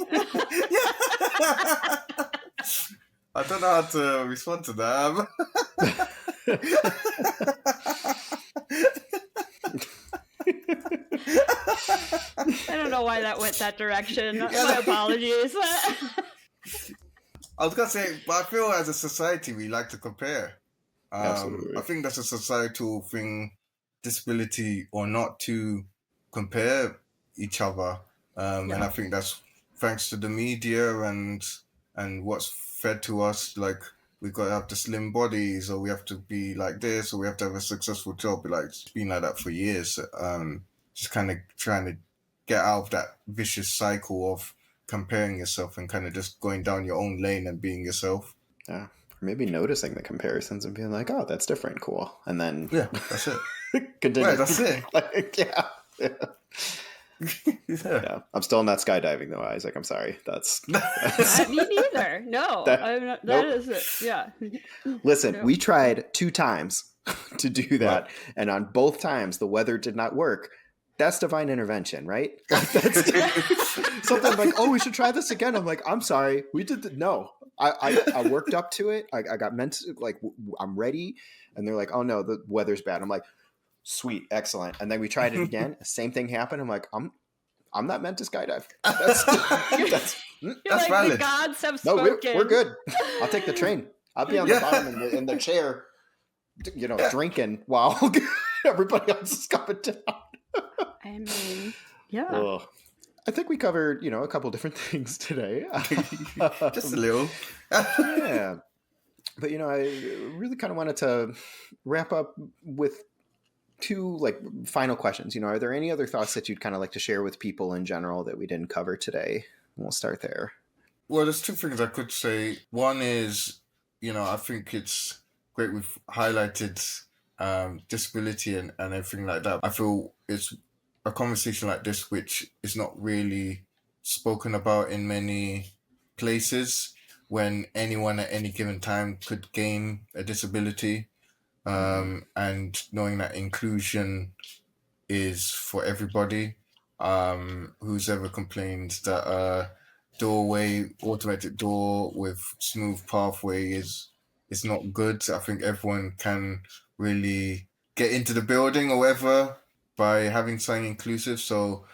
I don't know how to respond to that. I don't know why that went that direction. My apologies. I was going to say, but I feel as a society, we like to compare. Absolutely. I think that's a societal thing, disability or not, to compare each other. And I think that's thanks to the media and what's fed to us, like, we've got to have the slim bodies, or we have to be like this, or we have to have a successful job. Like, it's been like that for years. Just kind of trying to get out of that vicious cycle of comparing yourself and kind of just going down your own lane and being yourself. Yeah. Or maybe noticing the comparisons and being like, oh, that's different. Cool. And then... yeah, that's it. Continue. Right, that's it. Like, yeah. I'm still not skydiving though, Isaac. I'm sorry. That's me neither. No, that is it. Yeah. Listen, we tried 2 times to do that, and on both times the weather did not work. That's divine intervention, right? That's something like, oh, we should try this again. I'm like, I'm sorry, we did no. I worked up to it. I got meant to, like, I'm ready, and they're like, oh no, the weather's bad. I'm like, sweet, excellent. And then we tried it again. Same thing happened. I'm like, I'm not meant to skydive. That's You're That's like, valid. the gods have no, spoken. we're good. I'll take the train. I'll be on the Yeah. bottom in the chair, drinking while everybody else is coming down. I mean, yeah. Ugh. I think we covered, a couple different things today. Just a little. Yeah. But, I really kind of wanted to wrap up with two final questions. Are there any other thoughts that you'd kind of like to share with people in general that we didn't cover today? We'll start there. Well, there's two things I could say. One is, I think it's great we've highlighted disability and everything like that. I feel it's a conversation like this which is not really spoken about in many places, when anyone at any given time could gain a disability, and knowing that inclusion is for everybody. Who's ever complained that automatic door with smooth pathway is not good? I think everyone can really get into the building or whatever by having something inclusive. So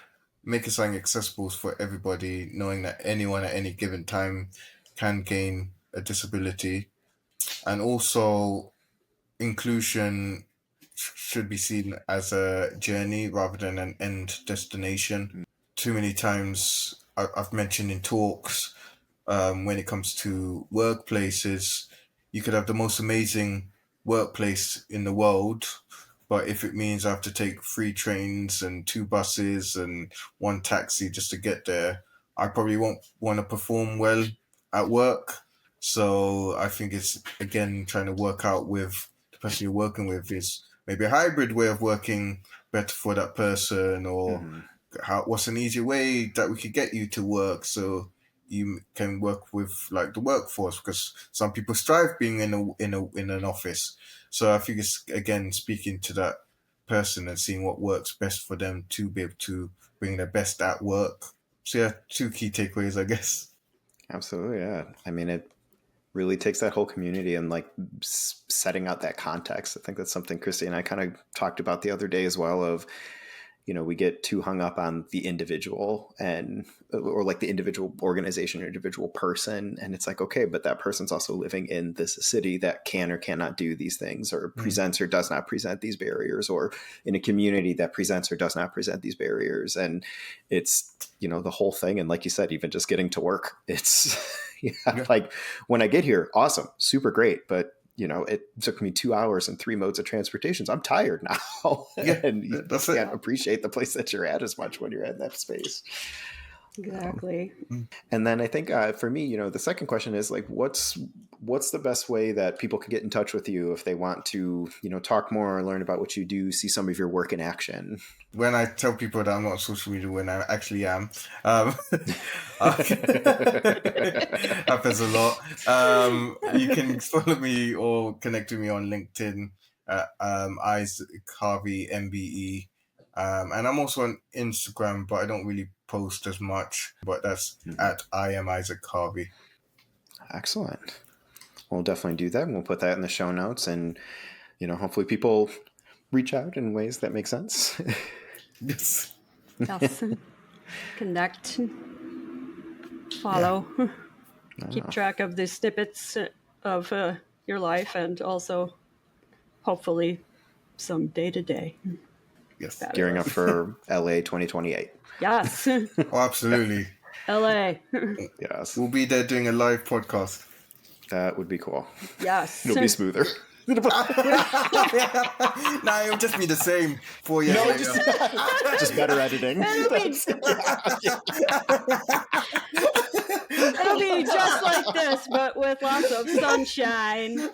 making something accessible for everybody, knowing that anyone at any given time can gain a disability. And also, inclusion should be seen as a journey rather than an end destination. Too many times I've mentioned in talks, when it comes to workplaces, you could have the most amazing workplace in the world, but if it means I have to take 3 trains and 2 buses and 1 taxi just to get there, I probably won't want to perform well at work. So I think it's, again, trying to work out with the person you're working with is maybe a hybrid way of working better for that person, or what's an easy way that we could get you to work so you can work with the workforce, because some people strive being in an office. So I think it's, again, speaking to that person and seeing what works best for them to be able to bring their best at work. So yeah, 2 key takeaways, I guess. Absolutely, yeah. I mean, it really takes that whole community and setting out that context. I think that's something Christy and I kind of talked about the other day as well, of we get too hung up on the individual or the individual organization or individual person. And it's like, okay, but that person's also living in this city that can or cannot do these things, or presents or does not present these barriers, or in a community that presents or does not present these barriers. And it's, the whole thing. And like you said, even just getting to work, it's like when I get here, awesome, super great. But it took me 2 hours and 3 modes of transportation. So I'm tired now. And you can't appreciate the place that you're at as much when you're in that space. Exactly. And then I think for me, the second question is what's the best way that people can get in touch with you if they want to, talk more or learn about what you do, see some of your work in action? When I tell people that I'm not on social media, when I actually am, happens a lot. You can follow me or connect with me on LinkedIn at Isaac Harvey MBE. And I'm also on Instagram, but I don't really post as much. But that's at I am Isaac Harvey. Excellent. We'll definitely do that. And we'll put that in the show notes. And, hopefully people reach out in ways that make sense. Yes. Yes. Connect. Follow. Keep track of the snippets of your life, and also hopefully some day-to-day. Yes. Fabulous. Gearing up for LA 2028. Yes. Oh, absolutely. LA. Yes. We'll be there doing a live podcast. That would be cool. Yes. It'll be smoother. Nah, it'll just be the same 4 years later. Just better editing. It'll be just like this, but with lots of sunshine.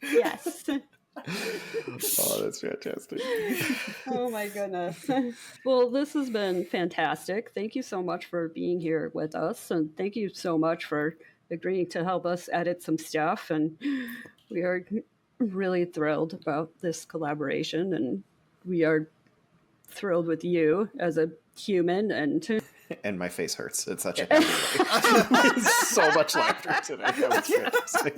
Yes. Oh, that's fantastic. Oh my goodness. Well, this has been fantastic. Thank you so much for being here with us, and thank you so much for agreeing to help us edit some stuff. And we are really thrilled about this collaboration, and we are thrilled with you as a human, and And my face hurts. It's such a happy day. So much laughter today. That was fantastic.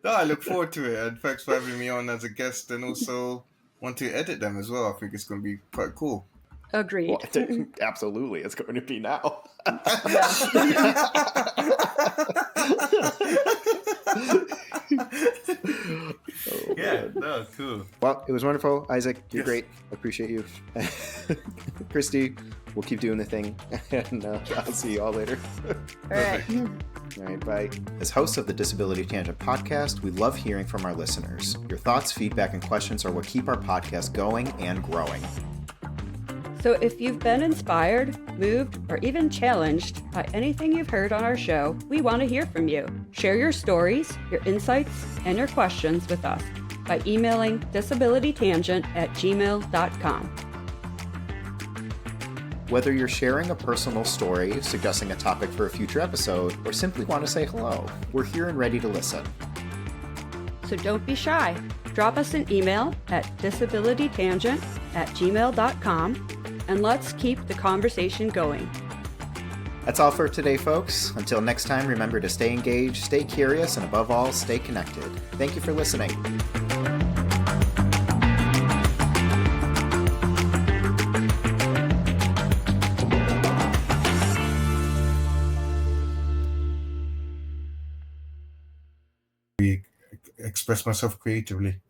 No, I look forward to it, and thanks for having me on as a guest, and also want to edit them as well. I think it's going to be quite cool. Agreed. Well, absolutely, it's going to be now. No, cool. Well, it was wonderful, Isaac. You're great. I appreciate you. Christy, we'll keep doing the thing, and I'll see you all later. All right. All right, bye. As hosts of the Disability Tangent podcast, we love hearing from our listeners. Your thoughts, feedback, and questions are what keep our podcast going and growing. So if you've been inspired, moved, or even challenged by anything you've heard on our show, we want to hear from you. Share your stories, your insights, and your questions with us by emailing disabilitytangent@gmail.com. Whether you're sharing a personal story, suggesting a topic for a future episode, or simply want to say hello, we're here and ready to listen. So don't be shy. Drop us an email at disabilitytangent@gmail.com and let's keep the conversation going. That's all for today, folks. Until next time, remember to stay engaged, stay curious, and above all, stay connected. Thank you for listening. Express myself creatively.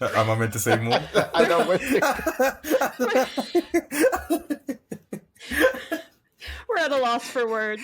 Am I meant to say more? I know. We're at a loss for words.